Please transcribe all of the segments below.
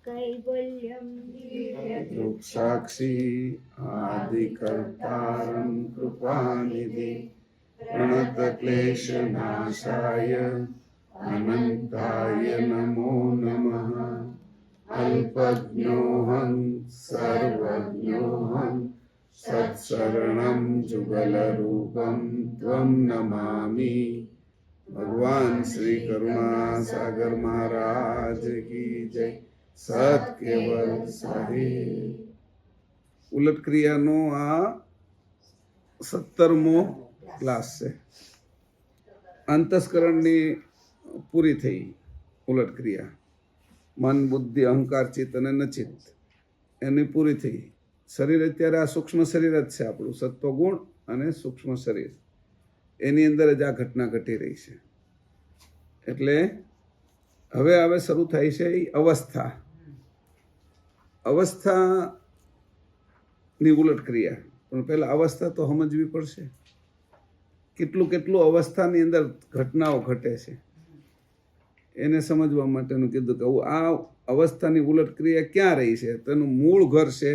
कैवल्यं साक्षी आदिकर्तारं कृपानिधि प्रणतक्लेशनाशाय अनन्ताय नमो नमः। अल्पज्ञोऽहं सर्वज्ञोऽहं सत्शरणं जुगलरूपं त्वं नमामि। भगवान श्री करुणा सागर महाराज की जय। सत केवल साहिब। ઉલટ ક્રિયાનો આ 17મો ક્લાસ છે. અંતસ્કરણની પૂરી થઈ ઉલટ ક્રિયા. મન, બુદ્ધિ, અહંકાર, ચિત્ત અને નચિત્ત એની પૂરી થઈ. શરીર અત્યારે આ સૂક્ષ્મ શરીર જ છે આપણું, સત્વગુણ અને સૂક્ષ્મ શરીર. એની અંદર જ આ ઘટના ઘટી રહી છે. એટલે હવે શરૂ થાય છે એ અવસ્થા. અવસ્થાની ઉલટ ક્રિયા. પણ પહેલા અવસ્થા તો સમજવી પડશે. કેટલું અવસ્થાની અંદર ઘટનાઓ ઘટે છે એને સમજવા માટેનું કીધું કે આ અવસ્થાની ઉલટ ક્રિયા ક્યાં રહી છે. તેનું મૂળ ઘર છે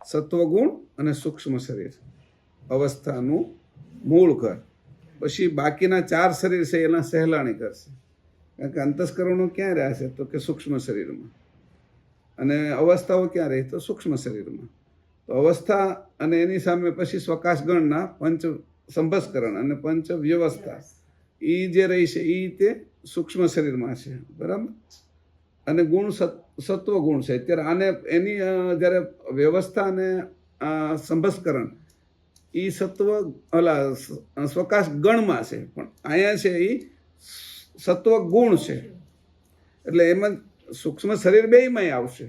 સત્વગુણ અને સૂક્ષ્મ શરીર. અવસ્થાનું મૂળ ઘર. પછી બાકીના 4 શરીર છે એના સહેલાણી કરશે. કારણ કે અંતસ્કરણો ક્યાં રહ્યા છે તો કે સૂક્ષ્મ શરીરમાં, અને અવસ્થાઓ ક્યાં રહી તો સૂક્ષ્મ શરીરમાં. તો અવસ્થા અને એની સામે પછી સ્વકાશગણના પંચ સંભસ્કરણ અને પંચ વ્યવસ્થા એ જે રહી છે એ તે સૂક્ષ્મ શરીરમાં છે, બરાબર. અને ગુણ સત્વ ગુણ છે. અત્યારે આને એની જ્યારે વ્યવસ્થા અને સંભસ્કરણ એ સ્વકાશ ગણમાં છે, પણ અહીંયા છે એ સત્વ ગુણ છે. એટલે એમાં સૂક્ષ્મ શરીર બેયમાં આવશે,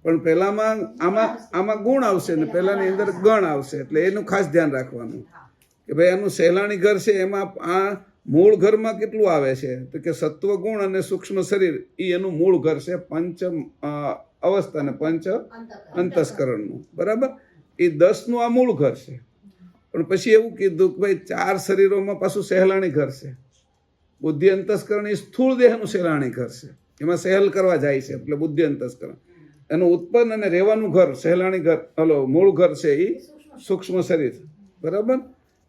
પણ પહેલામાં આમાં ગુણ આવશે ને પહેલાની અંદર ગણ આવશે. એટલે એનું ખાસ ધ્યાન રાખવાનું કે ભાઈ આનું સહેલાણી ઘર છે એમાં આ મૂળ ઘરમાં કેટલું આવે છે તો કે સત્વ ગુણ અને સૂક્ષ્મ શરીર એ એનું મૂળ ઘર છે પંચ અવસ્થા અને પંચ અંતસ્કરણનું, બરાબર. એ 10નું આ મૂળ ઘર છે. પણ પછી એવું કીધું કે ભાઈ 4 શરીરોમાં પાછું સહેલાણી ઘર છે. બુદ્ધિ અંતસ્કરણ એ સ્થૂળ દેહનું સહેલાણી ઘર છે, એમાં સહેલ કરવા જાય છે. એટલે બુદ્ધિ અંતસ્કરણ એનું ઉત્પન્ન અને રહેવાનું ઘર સહેલાણી ઘર મૂળ ઘર છે એ સૂક્ષ્મ શરીર, બરાબર.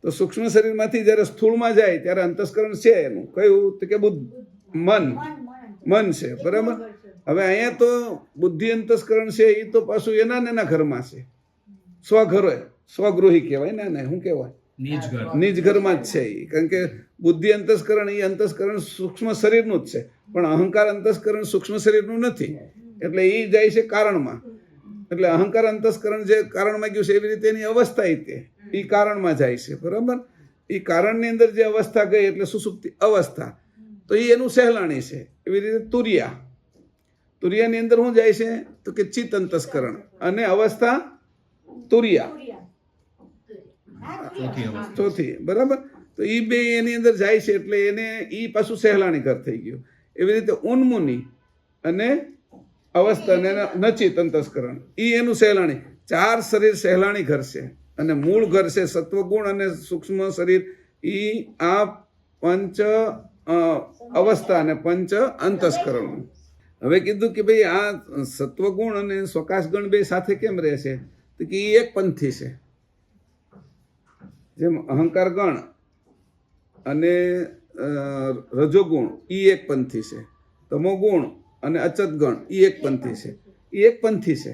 તો સૂક્ષ્મ શરીરમાંથી જ્યારે સ્થૂળમાં જાય ત્યારે અંતસ્કરણ છે એનું કયું તો કે મન છે, બરાબર. હવે અહીંયા તો બુદ્ધિ અંતસ્કરણ છે એ તો પાછું એના ઘરમાં છે. સ્વગૃહી કહેવાય ને શું કહેવાય, નિજ ઘરમાં જ છે એ. કારણ કે બુદ્ધિ અંતસ્કરણ એ અંતસ્કરણ સૂક્ષ્મ શરીરનું જ છે, પણ અહંકાર અંતસ્કરણ સૂક્ષ્મ શરીરનું નથી. એટલે એ જાય છે કારણમાં. એટલે અહંકાર અંતસ્કરણ જે કારણમાં ગયું છે એવી રીતે એની અવસ્થા એ કારણમાં જાય છે, બરાબર. એ કારણની અંદર જે અવસ્થા ગઈ એટલે સુષુપ્તિ અવસ્થા, તો એ એનું સહેલાણી છે. એવી રીતે તુરિયાની અંદર શું જાય છે તો કે ચિત્ત અંતસ્કરણ અને અવસ્થા તુરિયા ચોથી, બરાબર. તો એ બે એની અંદર જાય છે એટલે એને એ પાછું સહેલાણી ઘર થઈ ગયું. એવી રીતે ઉન્મુની અને અવસ્થા અને નચિત અંતસ્કરણ એ એનું સહેલાણી. 4 શરીર સહેલાણી ઘર છે અને મૂળ ઘર છે સત્વગુણ અને સૂક્ષ્મ શરીર એ આ પંચ અવસ્થા અને પંચ અંતસ્કરણ. હવે કીધું કે ભાઈ આ સત્વગુણ અને સ્વકાશગણ બે સાથે કેમ રહે છે તો કે એ એક પંથી છે. જેમ અહંકાર ગણ અને રજોગુણ એ એક પંથી છે, તમોગુણ અને અચત ગણ એ એક પંથી છે. એ એક પંથી છે.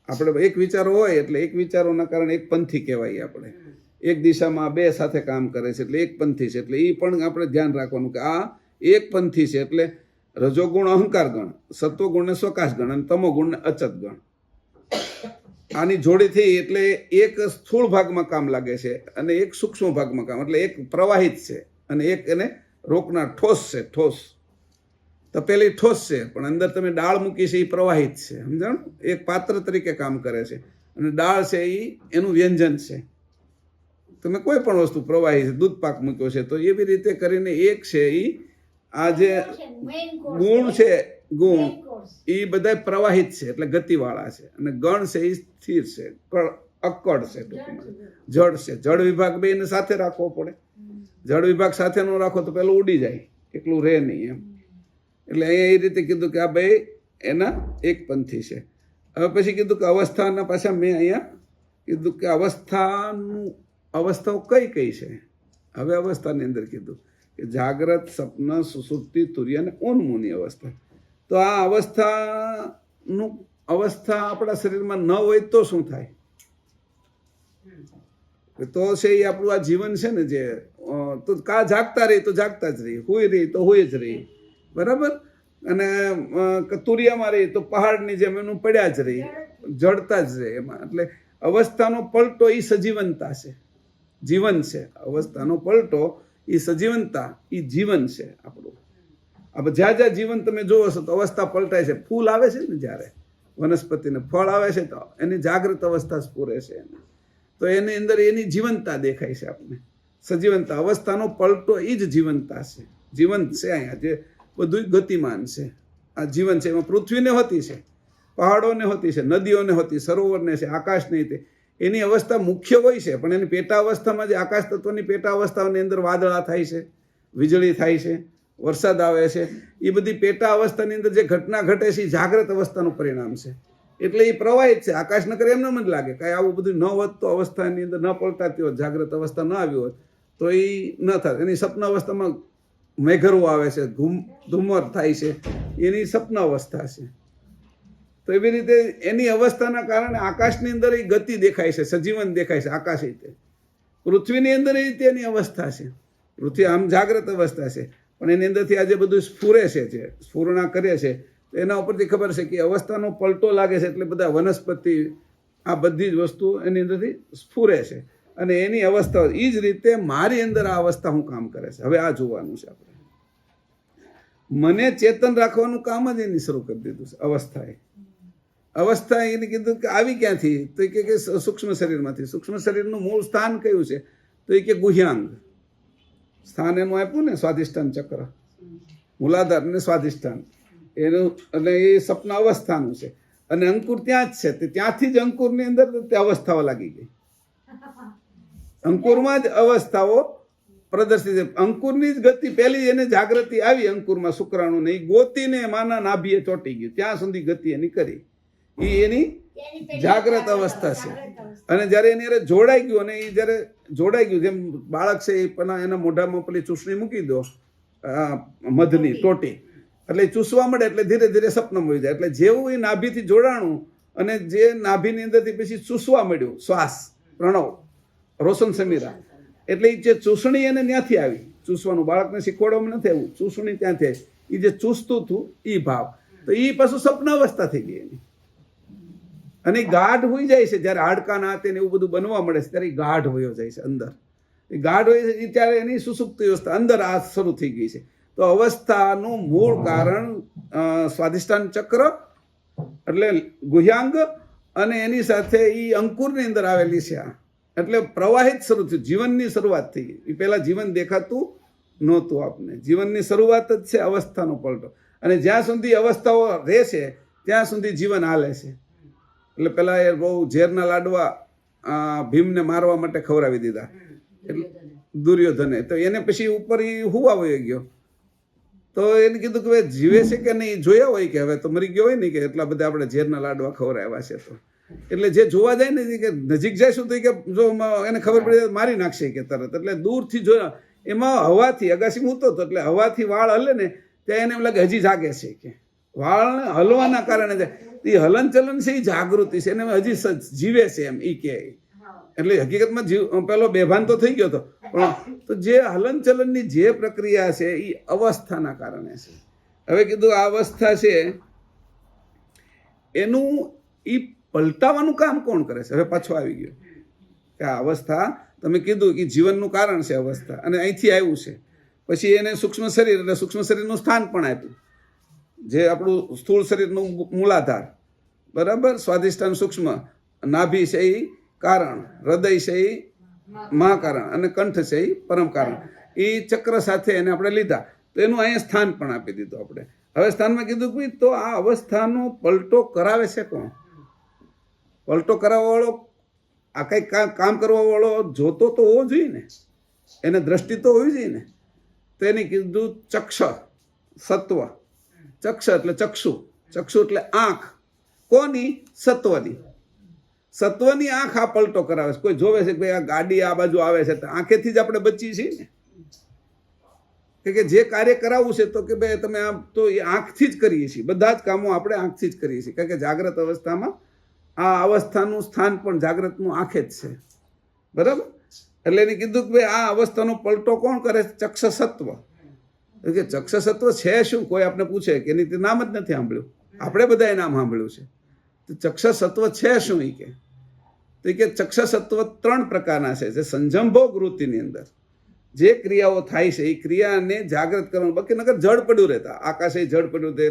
આપણે એક વિચારો હોય એટલે એક વિચારોના કારણે એક પંથી કહેવાય. આપણે એક દિશામાં 2 સાથે કામ કરે છે એટલે એક પંથી છે. એટલે એ પણ આપણે ધ્યાન રાખવાનું કે આ એક પંથી છે. એટલે રજોગુણ અહંકાર ગણ, સત્વગુણ ને સ્વકાશ ગણ અને તમોગુણ ને અચત ગણ આની જોડી થઈ એટલે એક સ્થૂળ ભાગમાં કામ લાગે છે અને એક સૂક્ષ્મ ભાગમાં કામ. એટલે એક પ્રવાહિત છે અને એક એને રોકનાર ઠોસ છે. ઠોસ તપેલી ઠોસ છે પણ અંદર તમે દાળ મૂકી છે એ પ્રવાહિત છે, સમજાણું. એક પાત્ર તરીકે કામ કરે છે અને દાળ છે એ એનું વ્યંજન છે. તમે કોઈ પણ વસ્તુ પ્રવાહી છે, દૂધ પાક મૂક્યો છે તો એવી રીતે કરીને એક છે એ આ જે ગુણ છે ગુણ એ બધા પ્રવાહિત છે એટલે ગતિવાળા છે, અને ગણ છે એ સ્થિર છે, અક્કડ છે, ટૂંકમાં જડ છે. જળ વિભાગ બેને સાથે રાખવો પડે. જળ વિભાગ સાથે ન રાખો તો પેલું ઉડી જાય, એકલું રહે નહીં એમ. એટલે અહીંયા એ રીતે કીધું કે આ બે એના એકપંથી છે. હવે પછી કીધું કે અવસ્થાના પાછા મેં અહીંયા કીધું કે અવસ્થાઓ કઈ કઈ છે. હવે અવસ્થાની અંદર કીધું કે જાગ્રત, સપન, સુષુપ્તિ, તુર્ય અને ઉન્મૂની અવસ્થા. તો આ અવસ્થા આપણા શરીરમાં ન હોય તો શું થાય? તો છે એ આપણું આ જીવન છે ને, જે તો જાગતા રહી તો જાગતા જ રહી, હુઈ રહી તો હુઈ જ રહી, બરાબર. અને તુરિયામાં રહી તો પહાડની જેમ એનું પડ્યા જ રહી, જડતા જ રહે એમાં. એટલે અવસ્થાનો પલટો એ સજીવનતા છે, જીવન છે. અવસ્થાનો પલટો એ સજીવનતા, એ જીવન છે આપણું. જ્યાં જ્યાં જીવન તમે જોવો છો તો અવસ્થા પલટાય છે. ફૂલ આવે છે ને, જ્યારે વનસ્પતિને ફળ આવે છે તો એની જાગૃત અવસ્થા સ્ફુરે છે એને, તો એની અંદર એની જીવનતા દેખાય છે આપણને. સજીવનતા, અવસ્થાનો પલટો એ જ જીવનતા છે. જીવંત છે અહીંયા, જે બધું ગતિમાન છે આ જીવન છે. એમાં પૃથ્વીને હોતી છે, પહાડોને હોતી છે, નદીઓને હોતી, સરોવરને છે, આકાશની તે એની અવસ્થા મુખ્ય હોય છે. પણ એની પેટા અવસ્થામાં જે આકાશ તત્વની પેટા અવસ્થાઓની અંદર વાદળા થાય છે, વીજળી થાય છે, વરસાદ આવે છે, એ બધી પેટા અવસ્થાની અંદર જે ઘટના ઘટે છે એ જાગ્રત અવસ્થાનું પરિણામ છે. એટલે એ પ્રવાહિત છે. આકાશ નકર એમને જ લાગે કાંઈ આવું બધું ન હોત તો, અવસ્થાની અંદર ન પલટાતી હોત, જાગ્રત અવસ્થા ન આવી હોત તો એ ન થાય. એની સપન અવસ્થામાં મેઘરો આવે છે, ધુમ્મર થાય છે, એની સપન અવસ્થા છે. તો એવી રીતે એની અવસ્થાના કારણે આકાશની અંદર એ ગતિ દેખાય છે, સજીવન દેખાય છે આકાશ રીતે. પૃથ્વીની અંદર એ રીતે એની અવસ્થા છે. પૃથ્વી આમ જાગ્રત અવસ્થા છે, પણ એની અંદરથી આજે બધું સ્ફુરે છે, જે સ્ફુરણા કરે છે. તો એના ઉપરથી ખબર છે કે અવસ્થાનો પલટો લાગે છે, એટલે બધા વનસ્પતિ, આ બધી જ વસ્તુ એની અંદરથી સ્ફુરે છે. અને એની અવસ્થા એ જ રીતે મારી અંદર આ અવસ્થા હું કામ કરે છે. હવે આ જોવાનું છે આપણે. મને ચેતન રાખવાનું કામ જ એની શરૂ કરી દીધું છે અવસ્થા એને કીધું કે આવી ક્યાંથી? તો કે સૂક્ષ્મ શરીરમાંથી. સૂક્ષ્મ શરીરનું મૂળ સ્થાન કયું છે? તો એ કે ગુહ્યાંગ સ્થાન એનું આપ્યું ને, સ્વાધિષ્ઠાન ચક્ર, મૂલાધાર ને સ્વાધિષ્ઠાન એનું. એટલે એ સપન અવસ્થાનું છે. અને અંકુર ત્યાં જ છે. ત્યાંથી જ અંકુરની અંદર તે અવસ્થાઓ લાગી ગઈ. અંકુરમાં જ અવસ્થાઓ પ્રદર્શિત છે. અંકુરની જ ગતિ પહેલી એને જાગૃતિ આવી અંકુરમાં, શુક્રાણુને એ ગોતીને માના નાભીએ ચોંટી ગયું, ત્યાં સુધી ગતિ એની કરી. એ એની જાગ્રત અવસ્થા છે. અને જ્યારે એની અરે જોડાઈ ગયું, અને એ જ્યારે જોડાઈ ગયું, જેમ બાળક છે એ એના મોઢામાં પેલી ચૂસણી મૂકી દો, મધની ટોટી, એટલે ચૂસવા મળે એટલે ધીરે ધીરે સપનમાં મળી જાય. એટલે જેવું એ નાભીથી જોડાણું અને જે નાભીની અંદરથી પછી ચૂસવા મળ્યું, શ્વાસ, પ્રણવ, રોશન સમીરા, એટલે એ જે ચૂસણી એને ત્યાંથી આવી. ચૂસવાનું બાળકને શીખવાડવામાં નથી આવ્યું, ચૂસણી ત્યાંથી આવી. એ જે ચૂસતું હતું એ ભાવ, તો એ પાછું સપન અવસ્થા થઈ ગઈ એની. અને ગાઢ હોઈ જાય છે જ્યારે હાડકાના હાથે એવું બધું બનવા મળે છે, ત્યારે એ ગાઢ હોયો જાય છે અંદર. એ ગાઢ હોય છે ત્યારે એની સુસુપ્તિ અવસ્થા અંદર આ શરૂ થઈ ગઈ છે. તો અવસ્થાનું મૂળ કારણ સ્વાધિષ્ઠાન ચક્ર એટલે ગુહ્યાંગ, અને એની સાથે એ અંકુરની અંદર આવેલી છે. એટલે પ્રવાહિત શરૂ થયું, જીવનની શરૂઆત થઈ ગઈ. એ પહેલાં જીવન દેખાતું નહોતું આપને. જીવનની શરૂઆત જ છે અવસ્થાનો પલટો. અને જ્યાં સુધી અવસ્થાઓ રહેશે ત્યાં સુધી જીવન હાલે છે. એટલે પેલા એ બહુ ઝેરના લાડવા ભીમને મારવા માટે ખવડાવી દીધા, એટલે દુર્યોધને. તો એને પછી ઉપર એ હુવા વયો ગયો. તો એને કીધું કે હવે જીવે છે કે નહીં, જોયા હોય કે હવે તો મરી ગયો હોય ને, કે એટલા બધા આપણે ઝેરના લાડવા ખવડાવ્યા છે. તો એટલે જે જોવા જાય ને કે નજીક જઈશું તો કે જો એને ખબર પડી મારી નાખશે કે તરત. એટલે દૂરથી જોયા, એમાં હવાથી અગાસી મૂતો હતો, એટલે હવાથી વાળ હલે ને ત્યાં એને એમ લાગે હજી જાગે છે, કે વાળ હલવાના કારણે એ હલન ચલન છે, એ જાગૃતિ છે, એને હજી જીવે છે એમ એ કે. એટલે હકીકતમાં પેલો બેભાન તો થઈ ગયો હતો, પણ તો જે હલન ચલનની જે પ્રક્રિયા છે એ અવસ્થાના કારણે છે. હવે કીધું આ અવસ્થા છે એનું એ પલટાવાનું કામ કોણ કરે છે? હવે પાછો આવી ગયો કે આ અવસ્થા તમે કીધું કે જીવનનું કારણ છે અવસ્થા, અને અહીંથી આવ્યું છે. પછી એને સૂક્ષ્મ શરીર, એટલે સૂક્ષ્મ શરીરનું સ્થાન પણ આપ્યું, જે આપણું સ્થૂળ શરીરનું મૂલાધાર, બરાબર, સ્વાધિષ્ઠાન સૂક્ષ્મ, નાભી છે એ કારણ, હૃદય છે એ મહાકારણ, અને કંઠ છે એ પરમ કારણ. એ ચક્ર સાથે એને આપણે લીધા, તો એનું અહીંયા સ્થાન પણ આપી દીધું આપણે. હવે સ્થાનમાં કીધું કે તો આ અવસ્થાનો પલટો કરાવે છે કોણ? પલટો કરાવવાવાળો, આ કંઈક કામ કરવાવાળો જોતો તો હોવો જોઈએ ને, એને દ્રષ્ટિ તો હોવી જોઈએ ને. તો એને કીધું ચક્ષ સત્વ. ચક્ષ એટલે ચક્ષુ, ચક્ષુ એટલે આંખ. કોની? સત્વની. સત્વની આંખ આ પલટો કરાવે છે. કોઈ જોવે છે કે ભાઈ આ ગાડી આ બાજુ આવે છે, તો આંખેથી જ આપણે બચીએ છીએ ને. કે જે કાર્ય કરાવવું છે તો કે ભાઈ તમે આમ તો એ આંખથી જ કરીએ છીએ. બધા જ કામો આપણે આંખથી જ કરીએ છીએ. કારણ કે જાગ્રત અવસ્થામાં આ અવસ્થાનું સ્થાન પણ જાગ્રતનું આંખે જ છે. બરાબર? એટલે એને કીધું કે ભાઈ આ અવસ્થાનો પલટો કોણ કરે છે? ચક્ષસત્વ. કે ચક્ષસત્વ છે શું? કોઈ આપણે પૂછે કે એની નામ જ નથી સાંભળ્યું. આપણે બધાએ નામ સાંભળ્યું છે. તો ચક્ષસત્વ છે શું? એ કે ચક્ષસત્વ 3 પ્રકારના છે. જે સંજંભોગ વૃત્તિની અંદર જે ક્રિયાઓ થાય છે એ ક્રિયાને જાગૃત કરવાનું. બાકી નકર જડ પડ્યું રહેતા. આકાશે જડ પડ્યું રહે,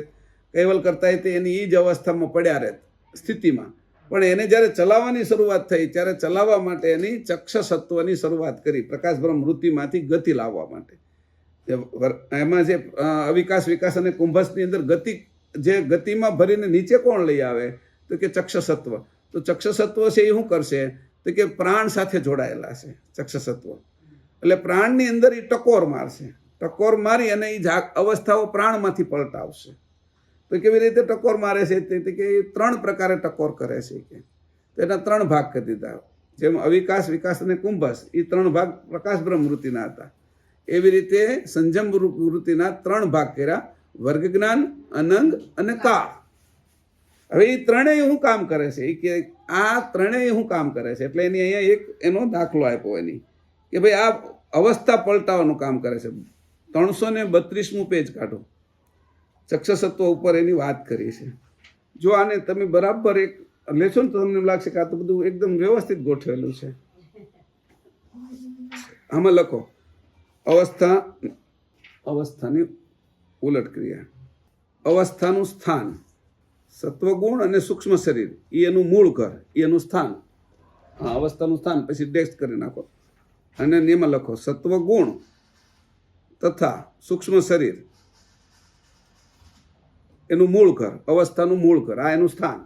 કૈવલ કરતા તે એની એ જ અવસ્થામાં પડ્યા રહે સ્થિતિમાં. પણ એને જ્યારે ચલાવવાની શરૂઆત થઈ ત્યારે ચલાવવા માટે એની ચક્ષસત્વની શરૂઆત કરી. પ્રકાશ બ્રહ્મ વૃત્તિમાંથી ગતિ લાવવા માટે. એમાં જે અવિકાસ વિકાસ અને કુંભસની અંદર ગતિ, જે ગતિમાં ભરીને નીચે કોણ લઈ આવે? તો કે ચક્ષસત્વ. તો ચક્ષસત્વ છે એ શું કરશે? તો કે પ્રાણ સાથે જોડાયેલા છે ચક્ષસત્વ. એટલે પ્રાણની અંદર એ ટકોર મારશે. ટકોર મારી અને એ અવસ્થાઓ પ્રાણમાંથી પલટાવશે. તો કેવી રીતે ટકોર મારે છે? તે કે 3 પ્રકારે ટકોર કરે છે. કે તેના 3 ભાગ કરી દીધા. જેમ અવિકાસ વિકાસ અને કુંભસ એ 3 ભાગ પ્રકાશ બ્રહ્મ વૃત્તિના હતા. એવી રીતે સંજમ વૃત્તિના 3 ભાગ કર્યા: વર્ગ જ્ઞાન, અનંગ અને કાળ. હવે એ ત્રણેય શું કામ કરે છે? એ કે આ ત્રણેય શું કામ કરે છે? એટલે એની અહીંયા એક એનો દાખલો આપ્યો એની કે ભાઈ આ અવસ્થા પલટાવવાનું કામ કરે છે. 332મું પેજ કાઢો. ચક્ષસત્વ ઉપર એની વાત કરી છે. જો આને તમે બરાબર એક લેશો ને તો તમને એમ લાગશે કે આ તો બધું એકદમ વ્યવસ્થિત ગોઠવેલું છે. આમાં લખો અવસ્થાની ઉલટ ક્રિયા. અવસ્થાનું સ્થાન, સત્વગુણ અને સૂક્ષ્મ શરીર એ એનું મૂળ ઘર, એ એનું સ્થાન. હા, અવસ્થાનું સ્થાન પછી ડેશ કરી નાખો અને એમાં લખો સત્વગુણ તથા સૂક્ષ્મ શરીર એનું મૂળ ઘર, અવસ્થાનું મૂળ ઘર. આ એનું સ્થાન,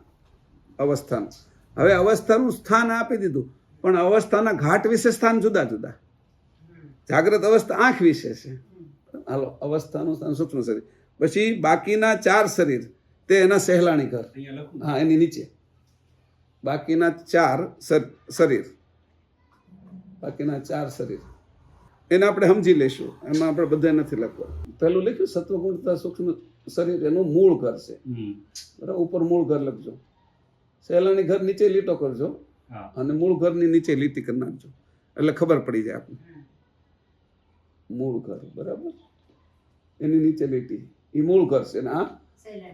અવસ્થાનું. હવે અવસ્થાનું સ્થાન આપી દીધું, પણ અવસ્થાના ઘાટ વિશે સ્થાન જુદા જુદા. જાગ્રત અવસ્થા આંખ વિશે છે. હાલો, અવસ્થાનું સ્થાન સૂક્ષ્મ શરીર. પછી બાકીના 4 શરીર તે એના સહેલાણી ઘર. હા, એની નીચે બાકીના 4 શરીર, બાકીના 4 શરીર એને આપણે સમજી લઈશું. એમાં આપણે બધા નથી લખવા. પહેલું લખ્યું સત્વગુણ તથા સૂક્ષ્મ શરીર એનું મૂળ ઘર છે. બરાબર? ઉપર મૂળ ઘર લખજો. સહેલાણી ઘર નીચે લીટો કરજો અને મૂળ ઘરની નીચે લીટી કરી નાખજો. એટલે ખબર પડી જાય આપણે. મૂળ ઘર, બરાબર? એની નીચે લીટી એ મૂળ ઘર છે ને આ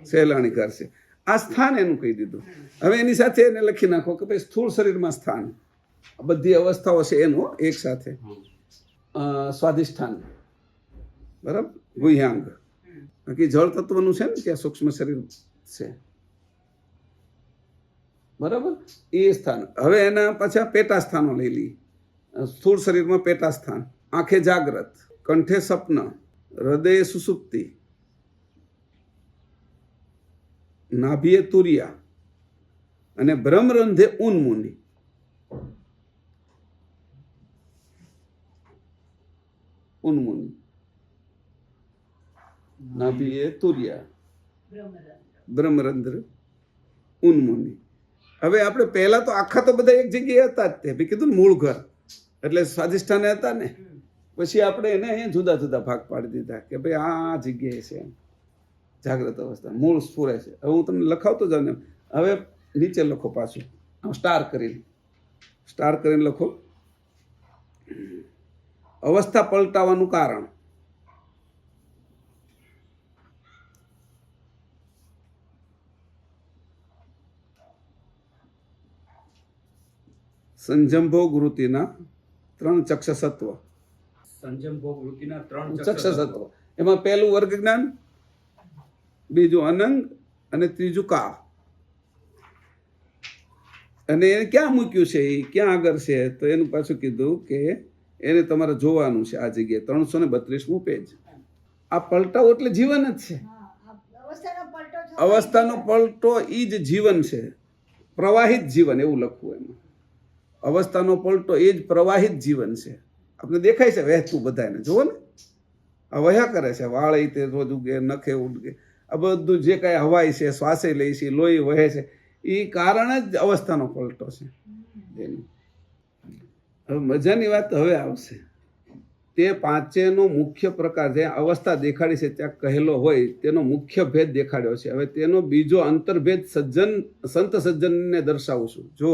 સહેલાણી ઘર છે. આ સ્થાન એનું કહી દીધું. હવે એની સાથે એને લખી નાખો કે ભાઈ સ્થૂળ શરીરમાં સ્થાન. બધી અવસ્થાઓ છે એનું એક સાથે. સ્વાધિષ્ઠાન, બરાબર? ગુહ્યાંગ. બાકી જળ તત્વનું છે ને ત્યાં સૂક્ષ્મ શરીર છે, બરાબર? એ સ્થાન. હવે એના પાછા પેટા સ્થાનો લઈ લઈએ. સ્થૂળ શરીરમાં પેટા સ્થાન, આંખે જાગ્રત, કંઠે સપન, હૃદય સુસુપ્તિ, નાભીએ તુરિયા અને બ્રહ્મરંધે ઉન્મુનિ. ઉન્મુનિ, નાભીએ તુરિયા, બ્રહ્મરંધ્ર, ઉન્મુનિ. હવે આપણે પહેલા તો આખા તો બધા એક જગ્યાએ હતા જ. તે ભાઈ કીધું ને મૂળ ઘર એટલે સ્વાધિષ્ઠાને હતા ને. પછી આપણે એને અહીંયા જુદા જુદા ભાગ પાડી દીધા કે ભાઈ આ જગ્યાએ છે જાગ્રત અવસ્થા, મૂળ સ્ફુરે છે. હવે હું તમને લખાવતો જાઉં ને. હવે નીચે લખો પાછું, સ્ટાર કરીને લખો. અવસ્થા પલટાવાનું કારણ. સંજંભોગ વૃત્તિના 3 ચક્ષસત્વ. સંજંભોગ વૃત્તિના 3 ચક્ષસત્વ. એમાં પહેલું વર્ગ જ્ઞાન, બીજું અનંગ અને ત્રીજું કાળ. અને એને ક્યાં મૂક્યું છે? એ ક્યાં આગળ છે? તો એનું પાછું કીધું કે એને તમારે જોવાનું છે આ જગ્યાએ. 332મું પેજ. આ પલટાવ એટલે જીવન જ છે. અવસ્થાનો પલટો એ જ જીવન છે. પ્રવાહિત જીવન એવું લખવું એમાં. અવસ્થાનો પલટો એ જ પ્રવાહિત જીવન છે. આપણે દેખાય છે વહેતું બધાને. જુઓ ને, આ વહ્યા કરે છે. વાળ તે રોજ ઉગે, નખે ઉગે. આ બધું જે કાંઈ હવાય છે, શ્વાસે લે છે, લોહી વહે છે, એ કારણ જ અવસ્થાનો પલટો છે એની. હવે મજાની વાત હવે આવશે. તે પાંચેનો મુખ્ય પ્રકાર જે અવસ્થા દેખાડી છે ત્યાં કહેલો હોય તેનો મુખ્ય ભેદ દેખાડ્યો છે. હવે તેનો બીજો અંતર્ભેદ સંત સજ્જનને દર્શાવું છું. જો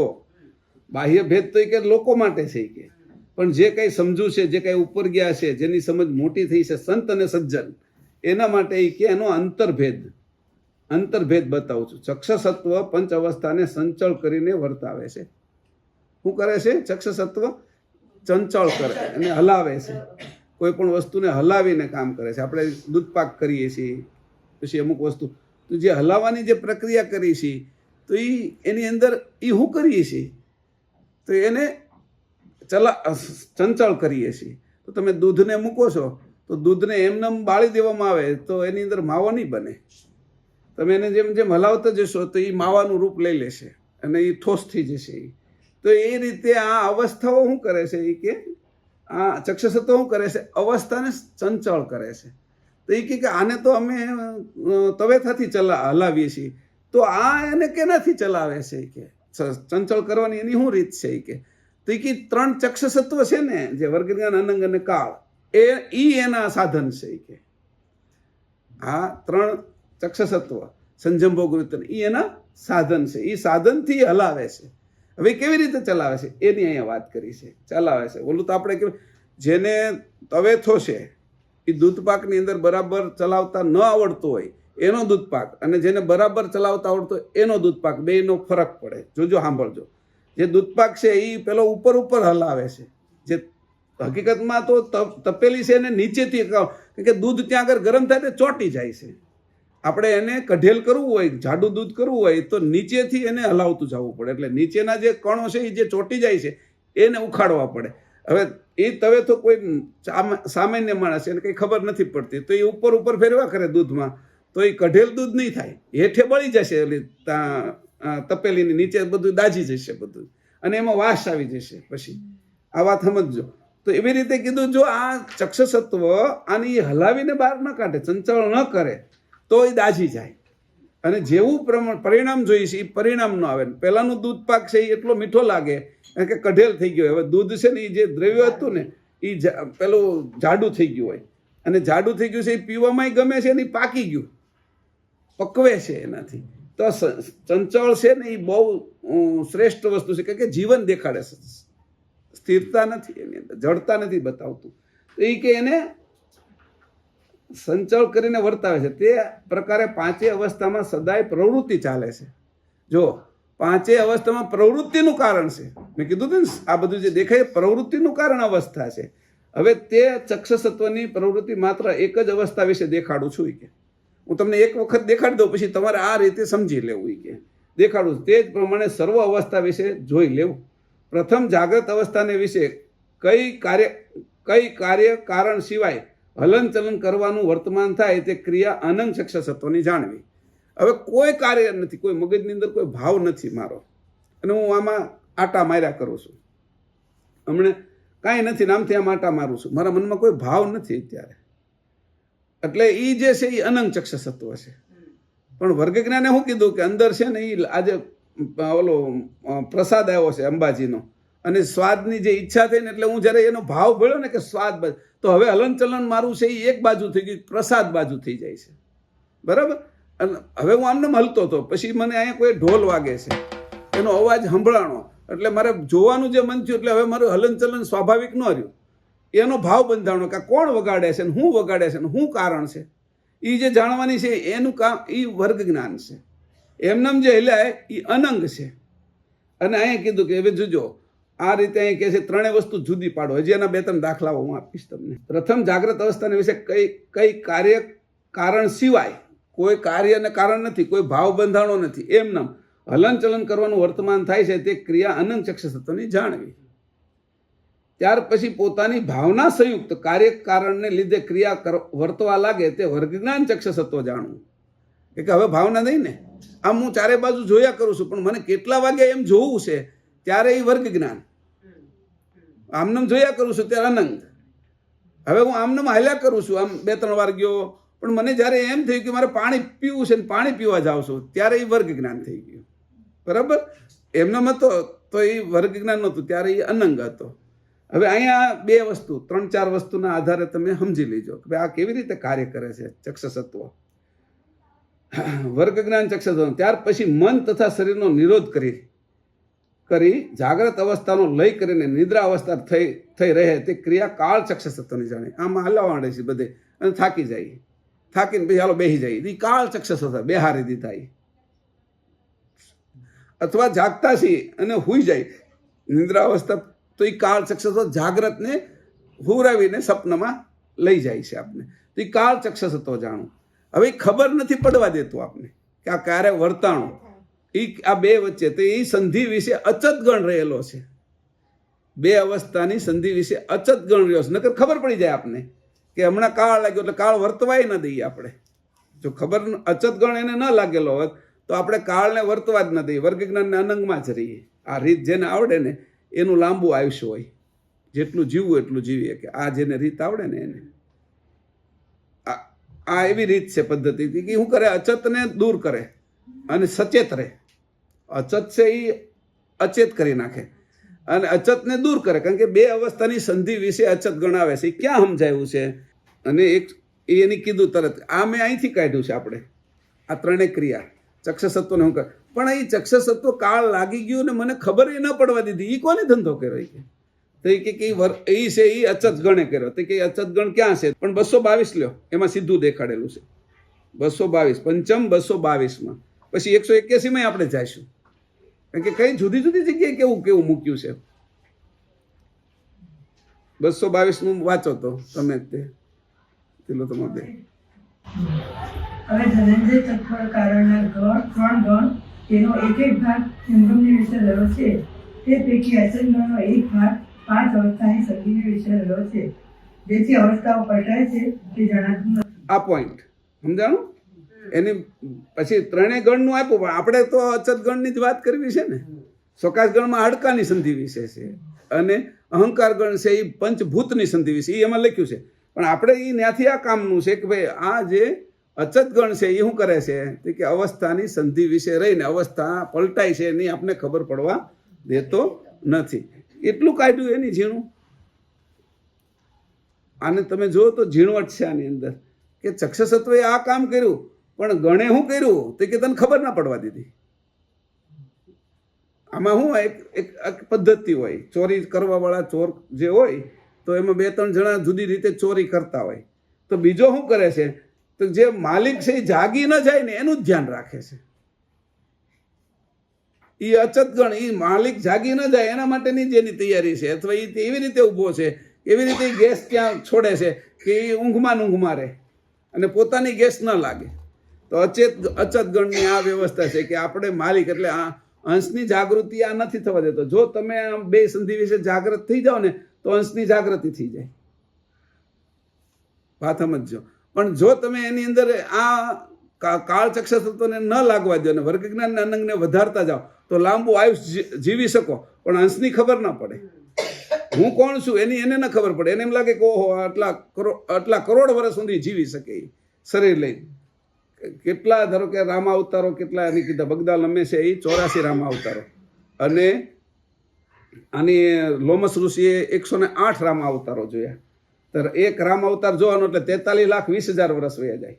બાહ્ય ભેદ તો કે લોકો માટે છે કે, પણ જે કંઈ સમજુ છે, જે કંઈ ઉપર ગયા છે, જેની સમજ મોટી થઈ છે, સંત અને સજ્જન, એના માટે એ કે એનો અંતર્ભેદ બતાવું છું. ચક્ષસત્વ પંચ અવસ્થાને સંચળ કરીને વર્તાવે છે. શું કરે છે? ચક્ષસત્વ ચંચળ કરે અને હલાવે છે. કોઈ પણ વસ્તુને હલાવીને કામ કરે છે. આપણે દૂધપાક કરીએ છીએ, પછી અમુક વસ્તુ તો જે હલાવવાની જે પ્રક્રિયા કરી છે તો એની અંદર એ શું કરીએ છીએ તો એને ચંચળ કરીએ છીએ. તો તમે દૂધને મૂકો છો તો દૂધને એમને બાળી દેવામાં આવે તો એની અંદર માવો નહીં બને. તમે એને જેમ જેમ હલાવતા જશો તો એ માવાનું રૂપ લઈ લેશે અને એ ઠોસ થઈ જશે. તો એ રીતે આ અવસ્થાઓ શું કરે છે એ કે આ ચક્ષસત્વ શું કરે છે? અવસ્થાને ચંચળ કરે છે. તો એ કે આને તો અમે તવેથાથી હલાવીએ છીએ, તો આ એને કેનાથી ચલાવે છે કે ચંચળ કરવાની એની શું રીત છે કે? તો એ કે ત્રણ ચક્ષસત્વ છે ને, જે વર્ગજ્ઞાન, અનંગ અને કાળ, એના સાધન છે કે આ ત્રણ ચક્ષસત્વ સંજમ ભોગ વૃત્તિ એના સાધન છે. એ સાધનથી હલાવે છે. હવે કેવી રીતે ચલાવે છે એની અહીંયા વાત કરી છે. ચલાવે છે ઓલું તો આપણે કે જેને તવેથો છે એ દૂધપાકની અંદર બરાબર ચલાવતા ન આવડતો હોય એનો દૂધપાક, અને જેને બરાબર ચલાવતા આવડતો હોય એનો દૂધપાક, બેયનો ફરક પડે. જોજો, સાંભળજો. જે દૂધપાક છે એ પેલો ઉપર હલાવે છે, જે હકીકતમાં તો તપેલી છે એને નીચેથી, કે દૂધ ત્યાં આગળ ગરમ થાય તો ચોંટી જાય છે. આપણે એને કઢેલ કરવું હોય, જાડું દૂધ કરવું હોય તો નીચેથી એને હલાવતું જવું પડે. એટલે નીચેના જે કણો છે એ જે ચોંટી જાય છે એને ઉખાડવા પડે. હવે એ તવે તો કોઈ સામાન્ય માણસ એને કંઈ ખબર નથી પડતી, તો એ ઉપર ફેરવા કરે દૂધમાં, તો એ કઢેલ દૂધ નહીં થાય, હેઠે બળી જશે. તપેલીની નીચે બધું દાજી જશે બધું, અને એમાં વાસ આવી જશે. પછી આ વાત સમજજો. તો એવી રીતે કીધું, જો આ ચક્ષસત્વ આની હલાવીને બહાર ન કાઢે, ચંચળ ન કરે તો એ દાજી જાય. અને જેવું પરિણામ જોઈએ છે એ પરિણામ ન આવે. પહેલાંનું દૂધ પાક છે એ એટલો મીઠો લાગે કે કઢેલ થઈ ગયો. હવે દૂધ છે ને એ જે દ્રવ્ય હતું ને એ પેલું જાડું થઈ ગયું હોય, અને જાડું થઈ ગયું છે એ પીવામાં ગમે છે ને એ પાકી ગયું, પકવે છે એનાથી. તો ચંચળ છે ને એ બહુ શ્રેષ્ઠ વસ્તુ છે, કે જીવન દેખાડે છે, સ્થિરતા નથી એની અંદર, જડતા નથી બતાવતું. તો એ કે એને સંચળ કરીને વર્તાવે છે. તે પ્રકારે પાંચેય અવસ્થામાં સદાય પ્રવૃત્તિ ચાલે છે. જો પાંચેય અવસ્થામાં પ્રવૃત્તિનું કારણ છે. મેં કીધું હતું ને, આ બધું જે દેખાય પ્રવૃત્તિનું કારણ અવસ્થા છે. હવે તે ચક્ષસત્વની પ્રવૃત્તિ માત્ર એક જ અવસ્થા વિશે દેખાડું છું કે હું તમને એક વખત દેખાડી દઉં, પછી તમારે આ રીતે સમજી લેવું કે દેખાડું. તે જ પ્રમાણે સર્વ અવસ્થા વિશે જોઈ લેવું. પ્રથમ જાગ્રત અવસ્થાને વિશે કઈ કાર્ય કારણ સિવાય હલનચલન કરવાનું વર્તમાન થાય તે ક્રિયા અનંગ ચક્ષસત્વની જાણવી. હવે કોઈ કાર્ય નથી, કોઈ મગજની અંદર કોઈ ભાવ નથી મારો, અને હું આમાં આટા માર્યા કરું છું. હમણે કાંઈ નથી, નામથી આમ આટા મારું છું, મારા મનમાં કોઈ ભાવ નથી અત્યારે. એટલે એ જે છે એ અનંગ ચક્ષસત્વ છે. પણ વર્ગજ્ઞાને શું કીધું કે અંદર છે ને એ આજે ઓલો પ્રસાદ આવ્યો છે અંબાજીનો, અને સ્વાદની જે ઈચ્છા થઈ ને એટલે હું જ્યારે એનો ભાવ ભળ્યો ને કે સ્વાદ, તો હવે હલનચલન મારું છે એ એક બાજુ થઈ ગયું, પ્રસાદ બાજુ થઈ જાય છે. બરાબર? અને હવે હું આમને હલતો હતો, પછી મને અહીંયા કોઈ ઢોલ વાગે છે, એનો અવાજ સંભળાણો, એટલે મારે જોવાનું જે મન થયું, એટલે હવે મારું હલનચલન સ્વાભાવિક ન રહ્યું. એનો ભાવ બંધાણો કે કોણ વગાડે છે ને શું વગાડે છે ને શું કારણ છે, એ જે જાણવાની છે એનું કામ એ વર્ગ જ્ઞાન છે. એમનેમ જે હિલાય એ અનંગ છે. અને અહીંયા કીધું કે હવે જોજો, આ રીતે અહીં કહે છે ત્રણેય વસ્તુ જુદી પાડો. હજી એના 2-3 દાખલાઓ હું આપીશ તમને. પ્રથમ જાગ્રત અવસ્થાને વિશે કઈ કાર્ય કારણ સિવાય, કોઈ કાર્ય અને કારણ નથી, કોઈ ભાવ બંધાણો નથી, એમનેમ હલનચલન કરવાનું વર્તમાન થાય છે તે ક્રિયા અનંગ ચક્ષસત્વની જાણવી. ત્યાર પછી પોતાની ભાવના સંયુક્ત કાર્ય કારણને લીધે ક્રિયા વર્તવા લાગે તે વર્ગજ્ઞાન ચક્ષસત્વ જાણવું. કે હવે ભાવના નહીં ને, આમ હું ચારે બાજુ જોયા કરું છું, પણ મને કેટલા વાગે એમ જોવું છે ત્યારે એ વર્ગ જ્ઞાન. આમનામ જોયા કરું છું ત્યારે અનંગ. હવે હું આમનામ હાલ્યા કરું છું, આમ 2-3 વાર ગયો, પણ મને જ્યારે એમ થયું કે મારે પાણી પીવું છે ને પાણી પીવા જાઉં છું ત્યારે એ વર્ગ જ્ઞાન થઈ ગયું. બરાબર? એમનામ હતો તો એ વર્ગ જ્ઞાન નહોતું, ત્યારે એ અનંગ હતો. હવે અહીંયા 2 વસ્તુ 3-4 વસ્તુના આધારે તમે સમજી લેજો કે આ કેવી રીતે કાર્ય કરે છે ચક્ષસત્વ. વર્ગ જ્ઞાન ચક્ષસત્વ. ત્યાર પછી મન તથા શરીરનો નિરોધ કરી જાગ્રત અવસ્થાનો લય કરીને નિદ્રા અવસ્થા થઈ રહે તે ક્રિયા કાળ ચક્ષસત્વની જાણે. આમાં હલાવા માંડે છે બધે અને થાકી જાય, થાકીને પછી હાલો બેસી જાય, એ કાળ ચક્ષસત્વ બેહારી દીધા. અથવા જાગતા છીએ અને હુઈ જાય નિદ્રા અવસ્થા, તો એ કાળ ચક્ષસત્વ જાગ્રતને હુરાવીને સપનામાં લઈ જાય છે આપને. તો એ કાળ ચક્ષસત્વ જાણવું. હવે ખબર નથી પડવા દેતું આપને કે આ ક્યારે વર્તાણું. આ 2 વચ્ચે તો એ સંધિ વિશે અચત ગણ રહેલો છે. 2 અવસ્થાની સંધિ વિશે અચત ગણ રહ્યો છે. નકર ખબર પડી જાય આપને કે હમણાં કાળ લાગ્યો એટલે કાળ વર્તવાય ન દઈએ આપણે. જો ખબર અચત ગણ એને ન લાગેલો હોત તો આપણે કાળને વર્તવા જ ન દઈએ, વર્ગ જ્ઞાનના અનંગમાં જ રહીએ. આ રીત જેને આવડે ને એનું લાંબુ આયુષ્ય હોય, જેટલું જીવવું એટલું જીવીએ. કે આ જેને રીત આવડે ને એને આ એવી રીત છે પદ્ધતિ કે શું કરે, અચતને દૂર કરે અને સચેત રહે. અચત છે એ અચેત કરી નાખે અને અચતને દૂર કરે. કારણ કે 2 અવસ્થાની સંધિ વિશે અચત ગણાવે છે. એ ક્યાં સમજાયું છે? અને એક એની કીધું તરત. આ મેં અહીંથી કાઢ્યું છે આપણે, આ 3 ક્રિયા ચક્ષસત્વને હું કર. પણ એ ચક્ષસત્વ કાળ લાગી ગયું ને મને ખબર એ ન પડવા દીધી. એ કોને ધંધો કર્યો? તો એ કે એ છે એ અચત ગણે કર્યો. તો કે અચત ગણ ક્યાં છે? પણ 222 લ્યો, એમાં સીધું દેખાડેલું છે 222 પંચમ 222માં. પછી 181માં આપણે જઈશું, કારણ કે કઈ જુદી જુદી જગ્યાએ કેવું કેવું મૂક્યું છે. 222નું વાંચો તો તમે તે પેલો તમારે હવે ધનંજય તત્વ કારણના ગણ 3 ગણ તેનો એક ભાગ જંગમની વિશે રહ્યો છે. તે પૈકી અચંગણનો એક ભાગ 5 અવસ્થાની સંધિની વિશે રહ્યો છે. જેથી અવસ્થાઓ પલટાય છે તે જણાતું નથી. આ પોઈન્ટ સમજાણું? એની પછી 3 ગણનું આપ્યું, પણ આપણે તો અચત ગણની જ વાત કરવી છે ને. સ્વકાશ ગણમાં હાડકાની સંધિ વિશે છે અને અહંકાર ગણ છે એ પંચભૂતની સંધિ વિશે એ એમાં લખ્યું છે. પણ આપણે એ ત્યાંથી આ કામનું છે કે ભાઈ આ જે અચત ગણ છે એ શું કરે છે કે અવસ્થાની સંધિ વિશે રહીને અવસ્થા પલટાય છે એની આપણે ખબર પડવા દેતો નથી. એટલું કાઢ્યું એની ઝીણું. આને તમે જુઓ તો ઝીણવટ છે આની અંદર કે ચક્ષસત્વએ આ કામ કર્યું પણ ગણે શું કર્યું તો કે તને ખબર ના પડવા દીધી. આમાં શું એક પદ્ધતિ હોય, ચોરી કરવા વાળા ચોર જે હોય તો એમાં 2-3 જણા જુદી રીતે ચોરી કરતા હોય. તો બીજો શું કરે છે તો જે માલિક છે એ જાગી ન જાય ને એનું જ ધ્યાન રાખે છે. એ અચત ગણ એ માલિક જાગી ન જાય એના માટેની જેની તૈયારી છે, અથવા એ એવી રીતે ઊભો છે, એવી રીતે ગેસ ત્યાં છોડે છે કે એ ઊંઘમાં રહે અને પોતાની ગેસ ન લાગે. તો અચત ગણની આ વ્યવસ્થા છે કે આપણે માલિક એટલે આ અંશની જાગૃતિ આ નથી થવા દેતો. જો તમે આ 2 સંધિ વિશે જાગૃત થઈ જાઓ ને તો અંશની જાગૃતિ થઈ જાય. વાત સમજજો. પણ જો તમે એની અંદર આ કાળ ચક્ષસત્વને ન લાગવા દો અને વર્ગ જ્ઞાનના અનંગને વધારતા જાઓ તો લાંબુ આયુષ્ય જીવી શકો, પણ અંશની ખબર ના પડે. હું કોણ છું એની એને ન ખબર પડે. એને એમ લાગે કે ઓહો આટલા કરોડ વર્ષ સુધી જીવી શકે શરીર લઈને. કેટલા ધારો કે રામા અવતારો કેટલા એની કીધા બગદાલ અમે છે એ 84 રામા અવતારો, અને આની લોમસ ઋષિએ 108 રામા અવતારો જોયા. તો એક રામ અવતાર જોવાનો એટલે 43,20,000 વર્ષ વયા જાય.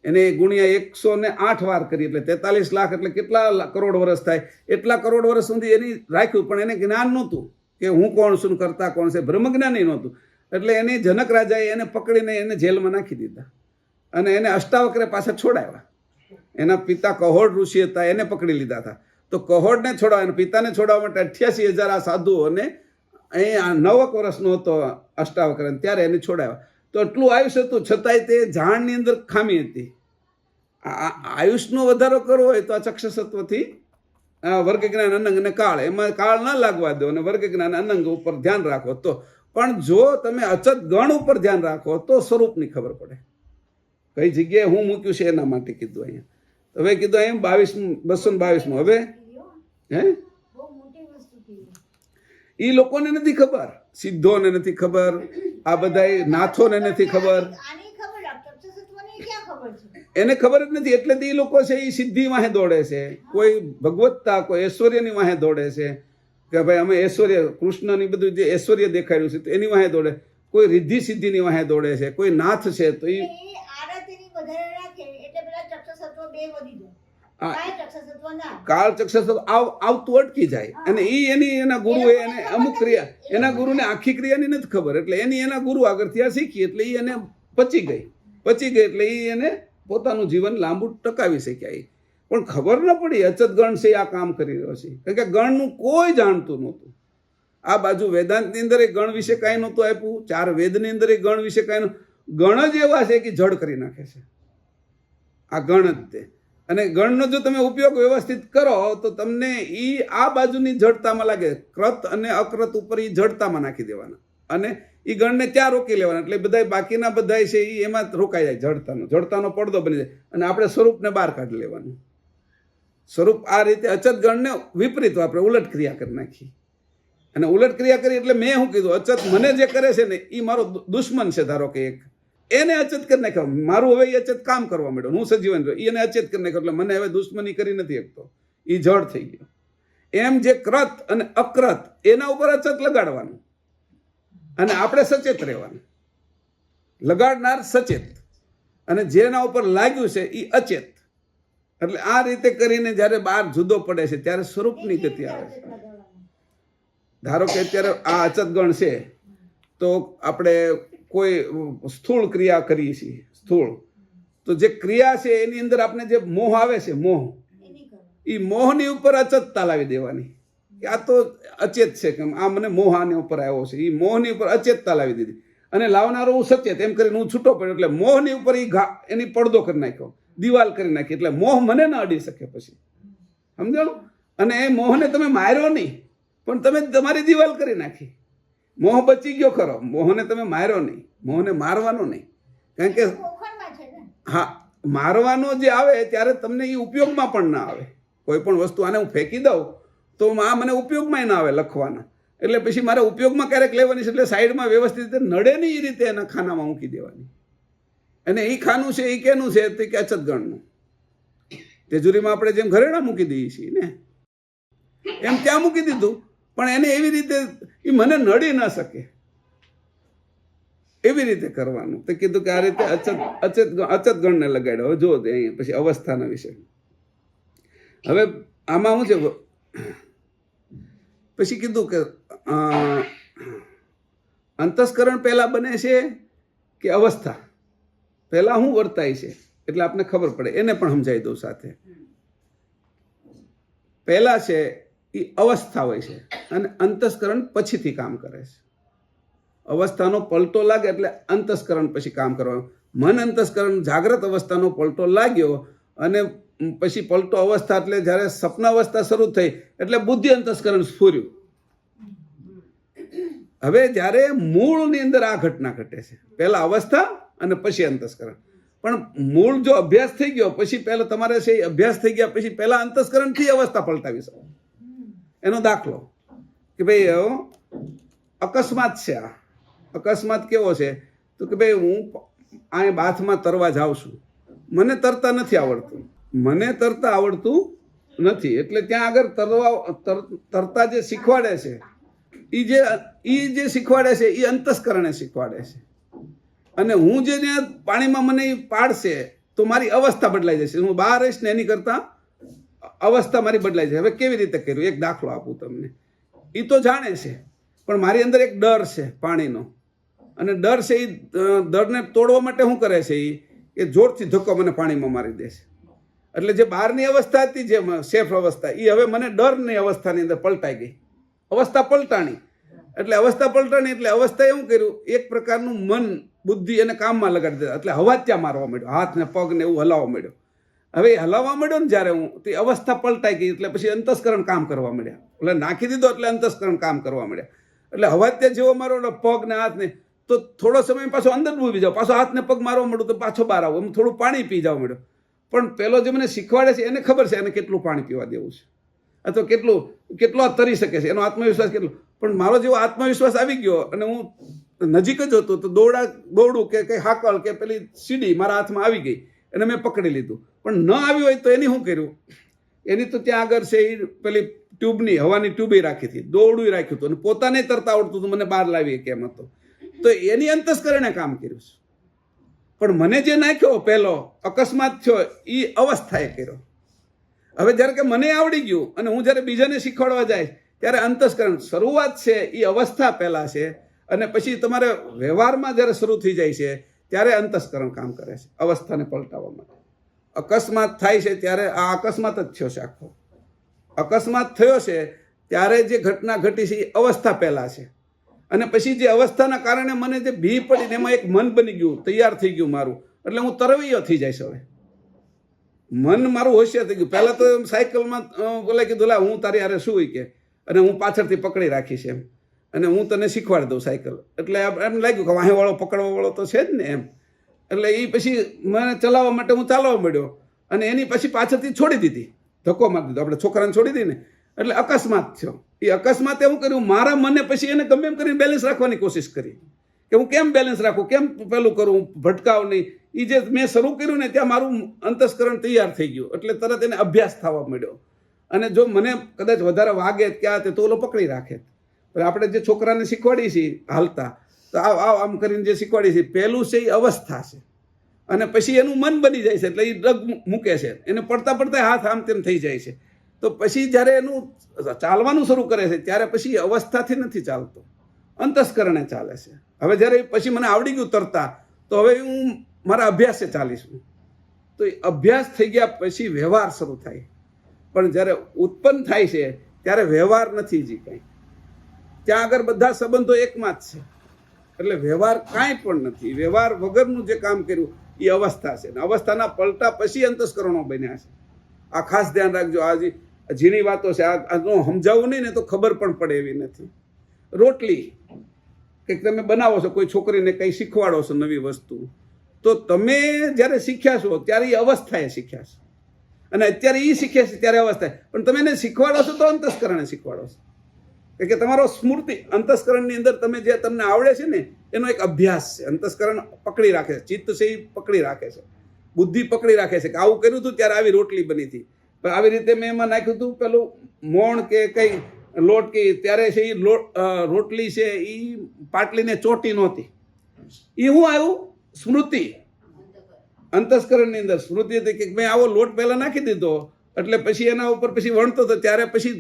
એને ગુણ્યા 108 વાર કરી એટલે 43 લાખ એટલે કેટલા કરોડ વર્ષ થાય. એટલા કરોડ વર્ષ સુધી એની રાખ્યું, પણ એને જ્ઞાન નહોતું કે હું કોણ છું, કરતા કોણ છે, બ્રહ્મ જ્ઞાન નહોતું. એટલે એની જનક રાજાએ એને પકડીને એને જેલમાં નાખી દીધા અને એને અષ્ટાવક્રે પાછા છોડાવ્યા. એના પિતા કહોડ ઋષિ હતા, એને પકડી લીધા હતા. તો કહોડને છોડાવવા અને પિતાને છોડાવવા માટે 88,000 આ સાધુઓને અહીં 9 વર્ષનો હતો અષ્ટાવક્ર, ત્યારે એને છોડાવ્યા. તો એટલું આયુષ્ય હતું છતાંય તે જાણની અંદર ખામી હતી. આયુષનો વધારો કરવો હોય તો આ ચક્ષસત્વથી વર્ગ જ્ઞાન અનંગ અને કાળ, એમાં કાળ ન લાગવા દો અને વર્ગ જ્ઞાન અનંગ ઉપર ધ્યાન રાખો તો. પણ જો તમે અચત ગણ ઉપર ધ્યાન રાખો તો સ્વરૂપની ખબર પડે. કઈ જગ્યાએ હું મૂક્યું છે એના માટે કીધું અહીંયા. હવે કીધું અહીંયા 222. હવે એ લોકોને નથી ખબર, સિદ્ધોને નથી ખબર, આ બધા નાથોને નથી ખબર. ક્યાં ખબર છે? એને ખબર જ નથી, એટલે તો એ લોકો છે એ સિદ્ધિ વાહે દોડે છે, કોઈ ભગવત્તા, કોઈ ઐશ્વર્યની વાહે દોડે છે કે ભાઈ અમે ઐશ્વર્ય, કૃષ્ણની બધું જે ઐશ્વર્ય દેખાડ્યું છે તો એની વાહે દોડે, કોઈ રિદ્ધિ સિદ્ધિની વાહે દોડે છે, કોઈ નાથ છે તો એ એ આરતીની વધારે રાખે એટલે પેલા ચક્ષસત્વ બે વધી જાય. આ કાંઈ ચક્ષસત્વ ના. કાળ ચક્ષસ આવતું અટકી જાય, અને એ એના ગુરુએ એને અમુક ક્રિયા, એના ગુરુને આખી ક્રિયાની નથી ખબર, એટલે એના ગુરુ આગળથી આ શીખી, એટલે એ એને પચી ગઈ એટલે એ એને પોતાનું જીવન લાંબુ ટકાવી શક્યા. એ પણ ખબર ન પડી અચત ગણ છે આ કામ કરી રહ્યો છે, કારણ કે ગણનું કોઈ જાણતું નહોતું. આ બાજુ વેદાંતની અંદર એ ગણ વિશે કાંઈ નહોતું આપ્યું, 4 વેદની અંદર એ ગણ વિશે કાંઈ નહોતું. ગણ જ એવા છે કે જડ કરી નાખે છે આ ગણ જ તે. અને ગણનો જો તમે ઉપયોગ વ્યવસ્થિત કરો તો તમને એ આ બાજુની જડતામાં લાગે, કૃત અને અકૃત ઉપર એ જડતામાં નાખી દેવાના, અને એ ગણને ત્યાં રોકી લેવાના, એટલે બધા બાકીના બધા છે એ એમાં રોકાઈ જાય, જડતાનો પડદો બની જાય, અને આપણે સ્વરૂપને બહાર કાઢી લેવાનું. સ્વરૂપ આ રીતે અચત ગણને વિપરીત આપણે ઉલટ ક્રિયા કરી નાખી, અને ઉલટ ક્રિયા કરી એટલે મેં શું કીધું, અચત મને જે કરે છે ને એ મારો દુશ્મન છે, ધારો કે એક એને અચત કરી નાખ્યો, મારું હવે એ અચત કામ કરવા માંડ્યો, હું સજીવન રહ્યો, એને અચત કરી નાખ્યો, એટલે મને હવે દુશ્મની કરી નથી શકતો, એ જડ થઈ ગયો. એમ જે કૃત અને અકૃત એના ઉપર અચત લગાડવાનું, અને આપણે સચેત રહેવાનું. લગાડનાર સચેત, અને જેના ઉપર લાગ્યું છે એ અચેત. એટલે આ રીતે કરીને જ્યારે બહાર જુદો પડે છે ત્યારે સ્વરૂપની ગતિ આવે છે. ધારો કે અત્યારે આ અચત ગણ છે તો આપણે કોઈ સ્થૂળ ક્રિયા કરીએ છીએ, સ્થૂળ તો જે ક્રિયા છે એની અંદર આપણે જે મોહ આવે છે, મોહ, એ મોહની ઉપર અચતતા લાવી દેવાની. આ તો અચેત છે કે આ મને મોહ આની ઉપર આવ્યો છે, એ મોહની ઉપર અચેતતા લાવી દીધી, અને લાવનારો હું સચેત, એમ કરીને હું છૂટો પડ્યો, એટલે મોહની ઉપર એની પડદો કરી નાખ્યો, દિવાલ કરી નાખી, એટલે મોહ મને ન અડી શકે. પછી સમજાણું? અને એ મોહને તમે માર્યો નહીં, પણ તમે તમારી દિવાલ કરી નાખી. મોહ બચી ગયો ખરો, મોહને તમે માર્યો નહીં, મોહને મારવાનો નહીં, કારણ કે ગોખણમાં છે ને. હા, મારવાનો જે આવે ત્યારે તમને એ ઉપયોગમાં પણ ના આવે. કોઈ પણ વસ્તુ આને હું ફેંકી દઉં તો આ મને ઉપયોગમાં ના આવે લખવાના, એટલે પછી મારે ઉપયોગમાં ક્યારેક લેવાની છે, એટલે સાઈડમાં વ્યવસ્થિત રીતે નડે નહીં એ રીતે એના ખાનામાં મૂકી દેવાની. અને એ ખાનું છે એ કેનું છે તે કે અચત ગણનું. તેજુરીમાં આપણે જેમ ઘરેણા મૂકી દઈએ છીએ ને એમ ત્યાં મૂકી દીધું, પણ એને એવી રીતે એ મને નડી ન શકે એવી રીતે કરવાનું. તે કીધું કે આ રીતે અચત ગણને લગાડ્યો. હવે જુઓ અહીંયા પછી અવસ્થાના વિશે. હવે આમાં શું છે, પછી કીધું કે અંતસ્કરણ પહેલા બને છે કે અવસ્થા પહેલા શું વર્તાય છે, એટલે આપને ખબર પડે. એને પણ સમજાવી દઉં સાથે. પહેલા છે એ અવસ્થા હોય છે, અને અંતસ્કરણ પછીથી કામ કરે છે. અવસ્થાનો પલટો લાગે એટલે અંતસ્કરણ પછી કામ કરવાનું. મન અંતસ્કરણ જાગ્રત અવસ્થાનો પલટો લાગ્યો, અને પછી પલટો અવસ્થા એટલે જ્યારે સપના અવસ્થા શરૂ થઈ એટલે બુદ્ધિ અંતસ્કરણ સ્ફુર્યું. હવે જ્યારે મૂળની અંદર આ ઘટના ઘટે છે, પહેલા અવસ્થા અને પછી અંતસ્કરણ. પણ મૂળ જો અભ્યાસ થઈ ગયો પછી પહેલા તમારે છે અભ્યાસ થઈ ગયા પછી પહેલા અંતસ્કરણથી અવસ્થા પલટાવી શકો. એનો દાખલો કે ભાઈ અકસ્માત છે. આ અકસ્માત કેવો છે તો કે ભાઈ હું આ બાથમાં તરવા જાઉં છું, મને તરતા નથી આવડતું, એટલે ત્યાં આગળ તરતા જે શીખવાડે છે એ જે શીખવાડે છે એ અંતસ્કરણે શીખવાડે છે. અને હું જે ત્યાં પાણીમાં મને પાડશે તો મારી અવસ્થા બદલાઈ જશે. હું બહાર રહીશ ને એની કરતાં અવસ્થા મારી બદલાઈ જાય. હવે કેવી રીતે કર્યું, એક દાખલો આપું તમને. એ તો જાણે છે, પણ મારી અંદર એક ડર છે પાણીનો, અને ડર છે એ ડરને તોડવા માટે શું કરે છે એ જોરથી ધક્કો મને પાણીમાં મારી દે છે. એટલે જે બહારની અવસ્થા હતી, જે સેફ અવસ્થા, એ હવે મને ડરની અવસ્થાની અંદર પલટાઈ ગઈ. અવસ્થા પલટાણી એટલે અવસ્થાએ શું કર્યું, એક પ્રકારનું મન બુદ્ધિ એને કામમાં લગાડી દીધા. એટલે હવાત્યા મારવા માંડ્યો, હાથ ને પગ ને એવું હલાવવા માંડ્યો. હવે એ હલાવવા માંડ્યો ને જ્યારે હું, તે અવસ્થા પલટાઈ ગઈ. એટલે પછી અંતસ્કરણ કામ કરવા માંડ્યા. એટલે નાખી દીધો એટલે અંતસ્કરણ કામ કરવા માંડ્યા. એટલે હવાત્યા જેવો મારો પગ ને હાથ ને, તો થોડો સમય પાછો અંદર ડૂબી જાવ, પાછો હાથ ને પગ મારવા માંડું તો પાછો બહાર આવો, એમ થોડું પાણી પી જવા માંડ્યો. પણ પેલો જે મને શીખવાડે છે એને ખબર છે એને કેટલું પાણી પીવા દેવું છે, અથવા કેટલો તરી શકે છે, એનો આત્મવિશ્વાસ કેટલો. પણ મારો જેવો આત્મવિશ્વાસ આવી ગયો અને હું નજીક જ હતો તો દોડું કે કંઈ હાકળ કે પેલી સીડી મારા હાથમાં આવી ગઈ અને મેં પકડી લીધું. પણ ન આવી હોય તો એની શું કર્યું? એની તો ત્યાં આગળ છે એ પેલી ટ્યુબની હવાની ટ્યુબે રાખી હતી, દોરડું રાખ્યું હતું, અને પોતાને તરતા આવડતું હતું, મને બહાર લાવી કેમ હતો. તો એની અંતસ્કરણે કામ કર્યું છે. પણ મને જે નાખ્યો પહેલો અકસ્માત થયો એ અવસ્થાએ કર્યો. હવે જ્યારે કે મને આવડી ગયું અને હું જ્યારે બીજાને શીખવાડવા જાય ત્યારે અંતસ્કરણ, શરૂઆત છે એ અવસ્થા પહેલા છે, અને પછી તમારે વ્યવહારમાં જ્યારે શરૂ થઈ જાય છે ત્યારે અંતસ્કરણ કામ કરે છે અવસ્થાને પલટાવવા માટે. અકસ્માત થાય છે ત્યારે આ અકસ્માત જ થયો છે આખો. અકસ્માત થયો છે ત્યારે જે ઘટના ઘટી છે એ અવસ્થા પહેલા છે, અને પછી જે અવસ્થાના કારણે મને જે ભી પડીને એમાં એક મન બની ગયું, તૈયાર થઈ ગયું મારું, એટલે હું તરવૈયો થઈ જઈશ. હવે મન મારું હોશિયાર થઈ ગયું. પહેલાં તો સાયકલમાં બોલે કીધું લા હું તારી હારે શું કે, અને હું પાછળથી પકડી રાખીશ એમ, અને હું તને શીખવાડી દઉં સાયકલ. એટલે એમ લાગ્યું કે વાંહેવાળો પકડવા વાળો તો છે જ ને એમ. એટલે એ પછી મને ચલાવવા માટે હું ચાલવા માંડ્યો, અને એની પછી પાછળથી છોડી દીધી, ધક્કો મારી દીધો. આપણે છોકરાને છોડી દઈએ ને, એટલે અકસ્માત થયો. એ અકસ્માતે હું કર્યું, મારા મને પછી એને ગમે એમ કરીને બેલેન્સ રાખવાની કોશિશ કરી કે હું કેમ બેલેન્સ રાખું, કેમ પેલું કરું, ભટકાવ નહીં. એ જે મેં શરૂ કર્યું ને ત્યાં મારું અંતસ્કરણ તૈયાર થઈ ગયું, એટલે તરત એને અભ્યાસ થવા માંડ્યો. અને જો મને કદાચ વધારે વાગે ક્યાં તે તો ઓલો પકડી રાખે. પણ આપણે જે છોકરાને શીખવાડીએ છીએ હાલતા, તો આમ કરીને જે શીખવાડીએ છીએ, પહેલું છે એ અવસ્થા છે, અને પછી એનું મન બની જાય છે, એટલે એ ડગ મૂકે છે, એને પડતા પડતા હાથ આમ તેમ થઈ જાય છે. તો પછી જ્યારે એનું ચાલવાનું શરૂ કરે છે ત્યારે પછી અવસ્થાથી નથી ચાલતો, અંતસ્કરણે ચાલે છે. હવે જ્યારે પછી મને આવડી ગયું તરતા, તો હવે હું મારા અભ્યાસે ચાલીશું. તો એ અભ્યાસ થઈ ગયા પછી વ્યવહાર શરૂ થાય. પણ જ્યારે ઉત્પન્ન થાય છે ત્યારે વ્યવહાર નથી જી કંઈ, ત્યાં આગળ બધા સંબંધો એકમાં જ છે. એટલે વ્યવહાર કાંઈ પણ નથી. વ્યવહાર વગરનું જે કામ કર્યું એ અવસ્થા છે, અને અવસ્થાના પલટા પછી અંતસ્કરણો બન્યા છે. આ ખાસ ધ્યાન રાખજો. આ ઝીણી વાતો છે, આનો સમજાવવું નહીં ને તો ખબર પણ પડે એવી નથી. રોટલી કંઈક તમે બનાવો છો, કોઈ છોકરીને કંઈ શીખવાડો છો નવી વસ્તુ, તો તમે જ્યારે શીખ્યા છો ત્યારે એ અવસ્થાએ શીખ્યા છો, અને અત્યારે એ શીખ્યા છે ત્યારે અવસ્થાએ. પણ તમે એને શીખવાડો છો તો અંતસ્કરણે શીખવાડો છો, કે તમારો સ્મૃતિ અંતસ્કરણની અંદર તમે જે તમને આવડે છે ને એનો એક અભ્યાસ છે. અંતસ્કરણ પકડી રાખે છે, ચિત્ત છે એ પકડી રાખે છે, બુદ્ધિ પકડી રાખે છે કે આવું કર્યું હતું ત્યારે આવી રોટલી બની હતી. પણ આવી રીતે મેં એમાં નાખ્યું હતું પેલું મોણ કે કંઈ લોટ કે, ત્યારે છે એ રોટલી છે એ પાટલીને ચોટી નહોતી. એ હું આવ્યું સ્મૃતિ, અંતસ્કરણની અંદર સ્મૃતિ હતી કે મેં આવો લોટ પહેલાં નાખી દીધો, એટલે પછી એના ઉપર પછી વણતો હતો ત્યારે પછી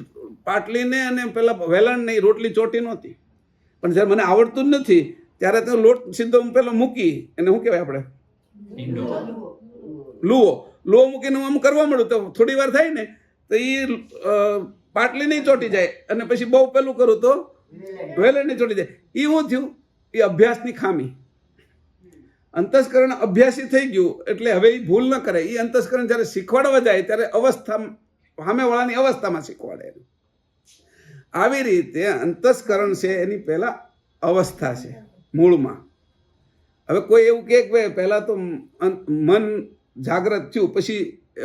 પાટલીને અને પેલા વેલણને રોટલી ચોટી નહોતી. પણ જ્યારે મને આવડતું જ નથી ત્યારે તો લોટ સીધો હું પેલો મૂકી, એને શું કહેવાય આપણે લુવો મૂકીને હું આમ કરવા મળું તો થોડી વાર થાય ને તો એ પાટલી નહીં ચોટી જાય, અને પછી બહુ પેલું કરું તો વેલણ નહીં ચોટી જાય. એ શું થયું? એ અભ્યાસની ખામી. અંતસ્કરણ અભ્યાસી થઈ ગયું એટલે હવે એ ભૂલ ન કરે. એ અંતસ્કરણ જ્યારે શીખવાડવા જાય ત્યારે અવસ્થા સામેવાળાની અવસ્થામાં શીખવાડે. આવી રીતે અંતસ્કરણ છે એની પહેલા અવસ્થા છે મૂળમાં. હવે કોઈ એવું કહે કે પહેલાં તો મન જાગ્રત થયું, પછી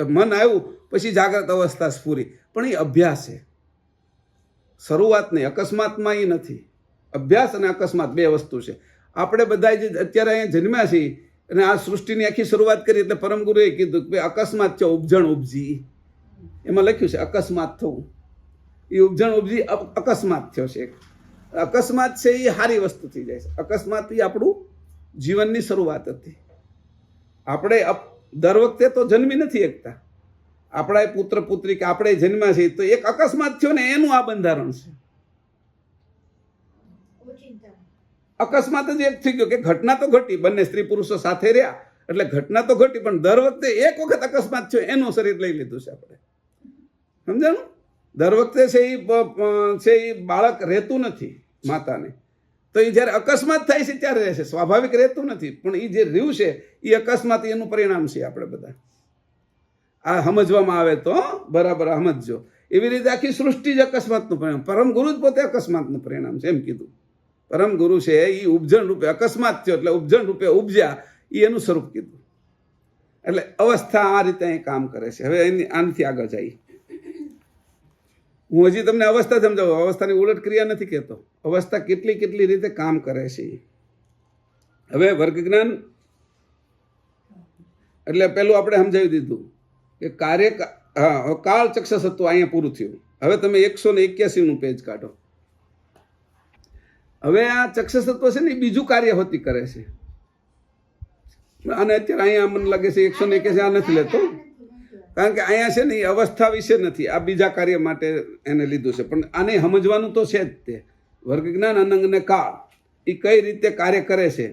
મન આવ્યું, પછી જાગ્રત અવસ્થા સ્ફૂરી, પણ એ અભ્યાસ છે, શરૂઆત નહીં. અકસ્માતમાં એ નથી. અભ્યાસ અને અકસ્માત બે વસ્તુ છે. આપણે બધા જે અત્યારે અહીંયા જન્મ્યા છીએ અને આ સૃષ્ટિની આખી શરૂઆત કરી એટલે પરમ ગુરુએ કીધું કે અકસ્માત છે, ઉપજણ ઉપજી. એમાં લખ્યું છે અકસ્માત થવું. એ ઉપજણ ઉપજી અકસ્માત થયો છે. અકસ્માત છે એ સારી વસ્તુ થઈ જાય છે. અકસ્માત એ આપણું જીવનની શરૂઆત હતી. આપણે દર વખતે તો જન્મી નથી શકતા. આપણા પુત્ર પુત્રી કે આપણે જન્મ્યા છીએ તો એક અકસ્માત થયો ને એનું આ બંધારણ છે. અકસ્માત જ એક થઈ ગયો કે ઘટના તો ઘટી, બંને સ્ત્રી પુરુષો સાથે રહ્યા એટલે ઘટના તો ઘટી, પણ દર વખતે એક વખત અકસ્માત થયો એનું શરીર લઈ લીધું છે આપણે. સમજાણું? દર વખતે છે એ બાળક રહેતું નથી માતાને, તો એ જ્યારે અકસ્માત થાય છે ત્યારે રહેશે, સ્વાભાવિક રહેતું નથી. પણ એ જે રહ્યું છે એ અકસ્માત એનું પરિણામ છે. આપણે બધા આ સમજવામાં આવે તો બરાબર સમજજો. એવી રીતે આખી સૃષ્ટિ જ અકસ્માતનું પરિણામ. પરમ ગુરુ જ પોતે અકસ્માતનું પરિણામ છે એમ કીધું. પરમ ગુરુ છે એ ઉપજણ રૂપે અકસ્માત થયો એટલે ઉપજણ રૂપે ઉપજ્યા, એ એનું સ્વરૂપ કીધું. એટલે અવસ્થા આ રીતે અહીં કામ કરે છે. હવે આનાથી આગળ જઈએ. હું હજી તમને અવસ્થા સમજાવું, અવસ્થાની ઉલટ ક્રિયા નથી કહેતો. અવસ્થા કેટલી રીતે કામ કરે છે. હવે વર્ગ જ્ઞાન એટલે પેલું આપણે સમજાવી દીધું કે કાળ ચક્ષસત્વ અહીંયા પૂરું થયું. હવે તમે 181 પેજ કાઢો. હવે આ ચક્ષસત્વ છે ને એ બીજું કાર્ય હોતી કરે છે. અને અત્યારે અહીંયા મને લાગે છે 181 આ નથી લેતો, કારણ કે અહીંયા છે ને એ અવસ્થા વિશે નથી, આ બીજા કાર્ય માટે એને લીધું છે. પણ આને સમજવાનું તો છે જ. તે વર્ગ જ્ઞાન અનંગ ને કાળ એ કઈ રીતે કાર્ય કરે છે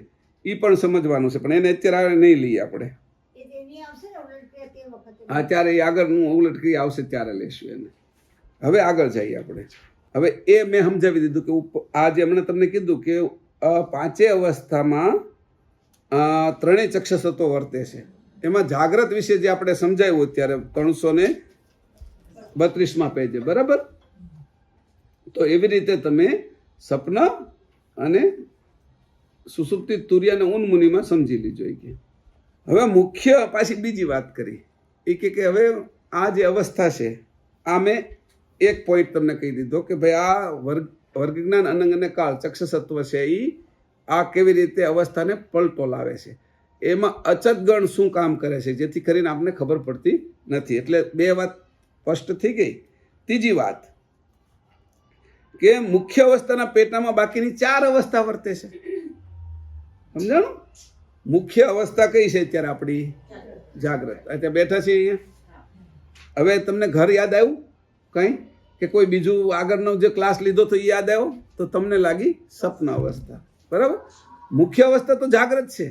એ પણ સમજવાનું છે, પણ એને અત્યારે નહીં લઈએ આપણે. એ તેની આવશે ને ઉલટ ક્રિયા તે વખતે. હા, ત્યારે એ આગળનું ઉલટ ક્રિયા આવશે ત્યારે લેશું એને. હવે આગળ જઈએ આપણે. હવે એ મેં સમજાવી દીધું કે આ જે હમણાં તમને કીધું કે પાંચે અવસ્થામાં ત્રણેય ચક્ષસત્વો વર્તે છે. એમાં જાગ્રત વિશે જે આપણે સમજાવ્યું અત્યારે 332માં પેજે, બરાબર. તો એવી રીતે તમે સપન અને સુસુપ્તિ તુર્ય અને ઉન્મુનિમાં સમજી લીજો. હવે મુખ્ય પાછી બીજી વાત કરી એ કે હવે આ જે અવસ્થા છે આ મેં એક પોઈન્ટ તમને કહી દીધો કે ભાઈ આ વર્ગ જ્ઞાન અનંગ અને કાળ ચક્ષસત્વ છે એ આ કેવી રીતે અવસ્થાને પલટો લાવે છે, એમાં અચત ગણ શું કામ કરે છે, જેથી કરીને આપણને ખબર પડતી નથી. એટલે બે વાત સ્પષ્ટ થઈ ગઈ. ત્રીજી વાત કે મુખ્ય અવસ્થાના પેટામાં બાકીની 4 અવસ્થા વર્તે છે. સમજાણું? મુખ્ય અવસ્થા કઈ છે અત્યારે આપણી? જાગ્રત. અત્યારે બેઠા છીએ અહીંયા. હવે તમને ઘર યાદ આવ્યું કંઈ કે કોઈ બીજું આગળનો જે ક્લાસ લીધો તો એ યાદ આવ્યો તો તમને લાગી સપન અવસ્થા, બરાબર. મુખ્ય અવસ્થા તો જાગ્રત છે,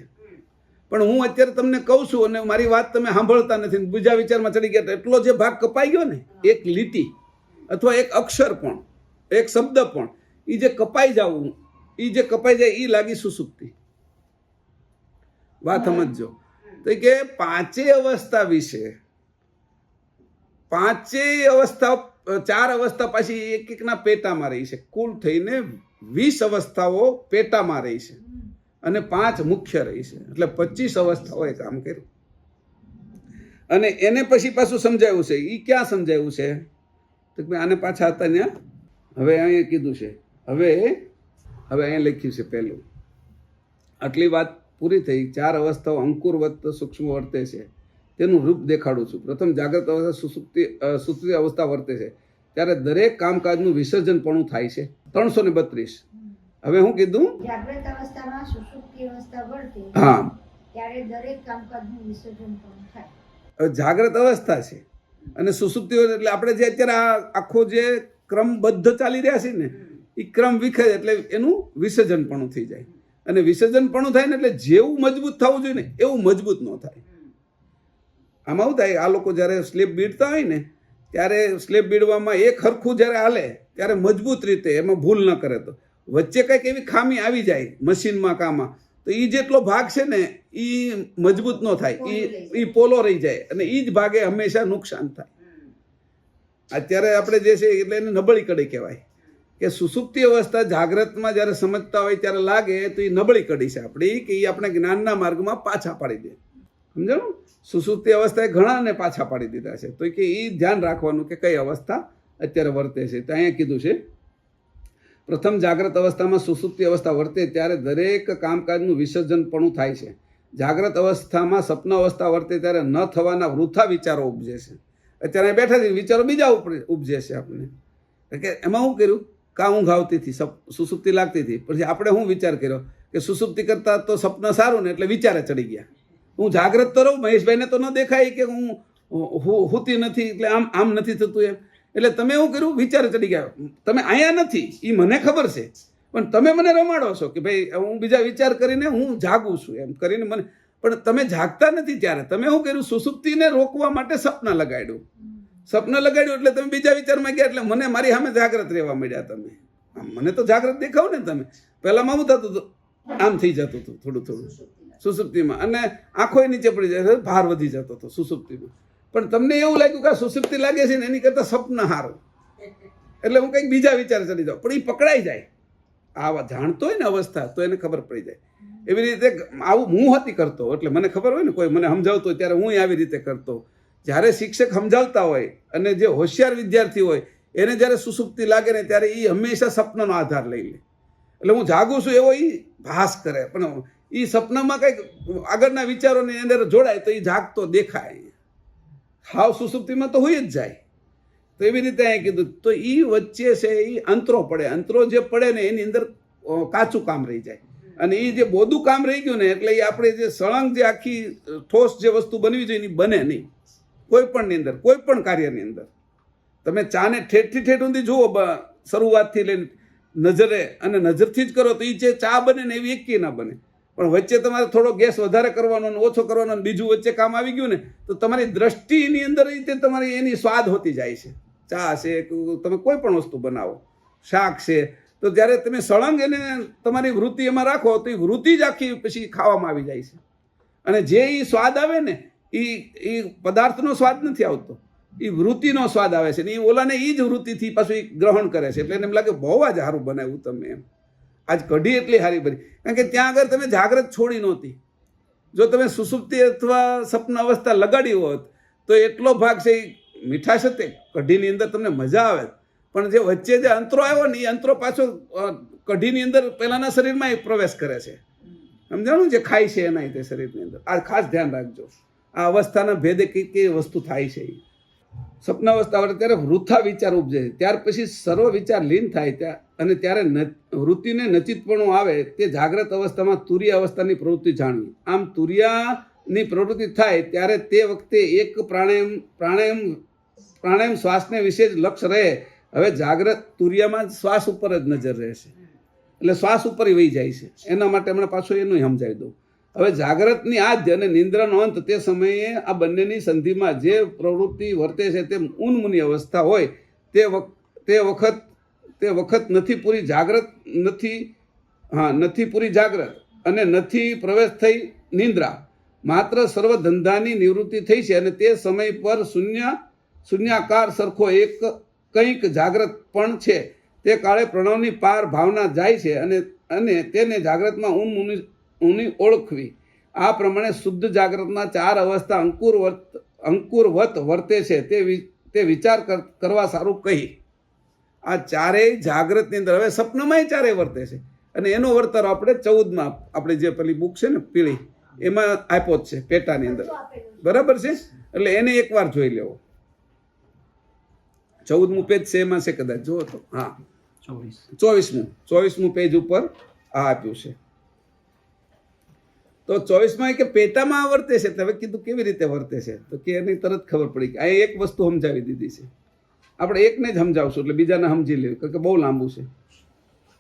પણ હું અત્યારે તમને કહું છું અને મારી વાત તમે સાંભળતા નથી, બીજા વિચારમાં ચડી ગયા. એટલો જે ભાગ કપાઈ ગયો ને, એક લીટી અથવા એક અક્ષર પણ, એક શબ્દ પણ, એ જે કપાઈ જવું, એ જે કપાઈ જાય એ લાગી સુસુપ્તિ. વાત સમજજો. તો કે પાંચેય અવસ્થા વિશે, પાંચેય અવસ્થા 4 અવસ્થા પાછી એક એકના પેટામાં રહી છે. કુલ થઈને 20 અવસ્થાઓ પેટામાં રહી છે અને 5 મુખ્ય રહી છે. એટલે 25 અવસ્થાઓએ કામ કર્યું. અને એને પછી પાછું સમજાવ્યું છે. એ ક્યાં સમજાવ્યું છે? તો આને પાછા હતા ત્યાં. હવે અહીંયા કીધું છે. હવે અહીંયા લખ્યું છે પહેલું. આટલી વાત પૂરી થઈ. 4 અવસ્થાઓ અંકુરવત સૂક્ષ્મ વર્તે છે તેનું રૂપ દેખાડું છું. પ્રથમ જાગ્રત અવસ્થા સુસુપ્તિ અવસ્થા વર્તે છે ત્યારે દરેક કામકાજનું વિસર્જનપણું થાય છે. 332. હવે હું કીધું? જાગ્રત અવસ્થામાં સુષુપ્તિ અવસ્થા વર્તે હા, ત્યારે દરેક કામકાજનું વિસર્જન પણ થાય. જાગ્રત અવસ્થા છે અને સુસુપ્તિ એટલે આપણે જે અત્યારે આખો જે ક્રમબદ્ધ ચાલી રહ્યા છે ને એ ક્રમ વિખરે એટલે એનું વિસર્જનપણું થઈ જાય. અને વિસર્જનપણું થાય ને એટલે જેવું મજબૂત થવું જોઈએ ને એવું મજબૂત ન થાય. આમાં શું થાય, આ લોકો જ્યારે સ્લેબ બીડતા હોય ને ત્યારે સ્લેબ બીડવામાં એક હરખું જ્યારે હાલે ત્યારે મજબૂત રીતે એમાં ભૂલ ન કરે, તો વચ્ચે કંઈક એવી ખામી આવી જાય મશીનમાં કામમાં તો એ જેટલો ભાગ છે ને એ મજબૂત ન થાય, એ પોલો રહી જાય અને એ જ ભાગે હંમેશા નુકસાન થાય. અત્યારે આપણે જે છે એટલે એને નબળી કડી કહેવાય. કે સુસુપ્તિ અવસ્થા જાગ્રતમાં જ્યારે સમજતા હોય ત્યારે લાગે તો એ નબળી કડી છે આપણી, કે એ આપણે જ્ઞાનના માર્ગમાં પાછા પાડી દે. સમજાણું? સુસુપ્તિ અવસ્થાએ ઘણાને પાછા પાડી દીધા છે. તો કે એ ધ્યાન રાખવાનું કે કઈ અવસ્થા અત્યારે વર્તે છે. તો અહીંયા કીધું છે પ્રથમ જાગ્રત અવસ્થામાં સુસુપ્તિ અવસ્થા વર્તે ત્યારે દરેક કામકાજનું વિસર્જનપણું થાય છે. જાગ્રત અવસ્થામાં સપન અવસ્થા વર્તે ત્યારે ન થવાના વૃથા વિચારો ઉપજે છે. અત્યારે બેઠા છે વિચારો બીજા ઉપજે છે આપણને. કે એમાં શું કર્યું? કા ઊંઘ આવતી હતી, સુસુપ્તિ લાગતી હતી, પછી આપણે શું વિચાર કર્યો કે સુસુપ્તિ કરતા તો સપન સારું ને એટલે વિચારે ચડી ગયા. હું જાગ્રત તો રહું, મહેશભાઈને તો ન દેખાય કે હું હોતી નથી એટલે આમ નથી થતું એમ. એટલે તમે શું કર્યું? વિચારે ચડી ગયા. તમે અહીંયા નથી એ મને ખબર છે, પણ તમે મને રમાડો છો કે ભાઈ હું બીજા વિચાર કરીને હું જાગું છું એમ કરીને મને. પણ તમે જાગતા નથી ત્યારે તમે શું કર્યું? સુસુપ્તિને રોકવા માટે સપના લગાડ્યું. સપના લગાડ્યું એટલે તમે બીજા વિચારમાં ગયા એટલે મને મારી સામે જાગ્રત રહેવા મળ્યા. તમે મને તો જાગ્રત દેખાવ ને. તમે પહેલામાં શું થતું હતું? આમ થઈ જતું હતું થોડું થોડું સુસુપ્તિમાં, અને આંખો નીચે પડી જાય, ભાર વધી જતો હતો સુસુપ્તિમાં. પણ તમને એવું લાગ્યું કે આ સુસુપ્તિ લાગે છે ને એની કરતાં સપના સારું, એટલે હું કંઈક બીજા વિચાર ચડી જાઉં. પણ એ પકડાઈ જાય. આવા જાણતો હોય ને અવસ્થા તો એને ખબર પડી જાય. એવી રીતે આવું હું હતી કરતો, એટલે મને ખબર હોય ને કોઈ મને સમજાવતો હોય ત્યારે હું આવી રીતે કરતો. જ્યારે શિક્ષક સમજાવતા હોય અને જે હોશિયાર વિદ્યાર્થી હોય એને જ્યારે સુસુપ્તિ લાગે ને ત્યારે એ હંમેશા સપનાનો આધાર લઈ લે. એટલે હું જાગું છું એવો એ ભાસ કરે, પણ એ સપનામાં કંઈક આગળના વિચારોની અંદર જોડાય તો એ જાગતો દેખાય. હાવ સુસુપ્તિમાં તો હોય જ જાય. તો એવી રીતે અહીંયા કીધું તો એ વચ્ચે છે એ અંતરો પડે. અંતરો જે પડે ને એની અંદર કાચું કામ રહી જાય, અને એ જે બોધું કામ રહી ગયું ને એટલે એ આપણે જે સળંગ જે આખી ઠોસ જે વસ્તુ બનવી જોઈએ એની બને નહીં. કોઈ પણની અંદર, કોઈ પણ કાર્યની અંદર તમે ચાને ઠેઠથી ઠેઠ સુધી જુઓ, શરૂઆતથી લઈને નજરે, અને નજરથી જ કરો તો એ જે ચા બને ને એવી એકી ના બને. પણ વચ્ચે તમારે થોડો ગેસ વધારે કરવાનો અને ઓછો કરવાનો અને બીજું વચ્ચે કામ આવી ગયું ને તો તમારી દ્રષ્ટિની અંદર રીતે તમારી એની સ્વાદ હોતી જાય છે. ચા છે, તમે કોઈ પણ વસ્તુ બનાવો, શાક છે, તો જ્યારે તમે સળંગ એને તમારી વૃત્તિ એમાં રાખો તો એ વૃત્તિ જ આખી પછી ખાવામાં આવી જાય છે. અને જે એ સ્વાદ આવે ને એ પદાર્થનો સ્વાદ નથી આવતો, એ વૃત્તિનો સ્વાદ આવે છે. ને એ ઓલાને એ જ વૃત્તિથી પાછું એ ગ્રહણ કરે છે. એટલે એને એમ લાગે બહુ જ સારું બનાવ્યું તમે એમ, આજ કઢી એટલી સારી બની. કારણ કે ત્યાં આગળ તમે જાગ્રત છોડી નહોતી. જો તમે સુસુપ્તિ અથવા સપન અવસ્થા લગાડી હોત તો એટલો ભાગ છે એ મીઠાશ હતી કઢીની અંદર, તમને મજા આવે. પણ જે વચ્ચે જે અંતરો આવ્યો ને એ અંતરો પાછો કઢીની અંદર પહેલાના શરીરમાં એ પ્રવેશ કરે છે. સમજાણું? જે ખાય છે એના તે શરીરની અંદર. આ ખાસ ધ્યાન રાખજો, આ અવસ્થાના ભેદે કઈ કઈ વસ્તુ થાય છે. સપનાવસ્થા આવે ત્યારે વૃથા વિચાર ઉપજે છે, ત્યાર પછી સર્વ વિચાર લીન થાય ત્યાં, અને ત્યારે વૃત્તિને નચિતપણું આવે તે જાગ્રત અવસ્થામાં તુર્ય અવસ્થાની પ્રવૃત્તિ જાણવી. આમ તુર્યાની પ્રવૃત્તિ થાય ત્યારે તે વખતે એક પ્રાણાયામ શ્વાસને વિશે જ લક્ષ્ય રહે. હવે જાગ્રત તુર્યામાં શ્વાસ ઉપર જ નજર રહેશે, એટલે શ્વાસ ઉપર વહી જાય છે. એના માટે હમણાં પાછું એનું સમજાવી દઉં. હવે જાગ્રતની આદ્ય અને નિંદ્રાનો અંત તે સમયે આ બંનેની સંધિમાં જે પ્રવૃત્તિ વર્તે છે તે ઉન્મુની અવસ્થા હોય તે વખત નથી પૂરી જાગ્રત, નથી પૂરી જાગ્રત અને નથી પ્રવેશ થઈ નિંદ્રા. માત્ર સર્વ ધંધાની નિવૃત્તિ થઈ છે, અને તે સમય પર શૂન્યાકાર સરખો એક કંઈક જાગ્રત પણ છે. તે કાળે પ્રણવની પાર ભાવના જાય છે, અને તેને જાગ્રતમાં ઊની ઓળખવી. આ પ્રમાણે શુદ્ધ જાગ્રતના 4 અવસ્થા અંકુરવત વર્તે છે તે વિચાર કરવા સારું કહી. આ ચારેય જાગ્રતની અંદર, હવે સપનામાંય ચારેય વર્તે છે, અને એનો વર્તારો આપણે 14માં આપણે જે પેલી બુક છે ને પીળી એમાં આપ્યો જ છે, પેટાની અંદર. બરાબર છે? એટલે એને એકવાર જોઈ લેવો. 14મું પેજ છે એમાં છે કદાચ, જુઓ તો. હા, 24મું પેજ ઉપર આ આપ્યું છે. તો 24માં કે પેટામાં વર્તે છે. હવે કીધું કેવી રીતે વર્તે છે, તો કે એની તરત ખબર પડી કે અહીં એક વસ્તુ સમજાવી દીધી છે. આપણે એકને જ સમજાવશું એટલે બીજાને સમજી લેવું, કારણ કે બહુ લાંબુ છે.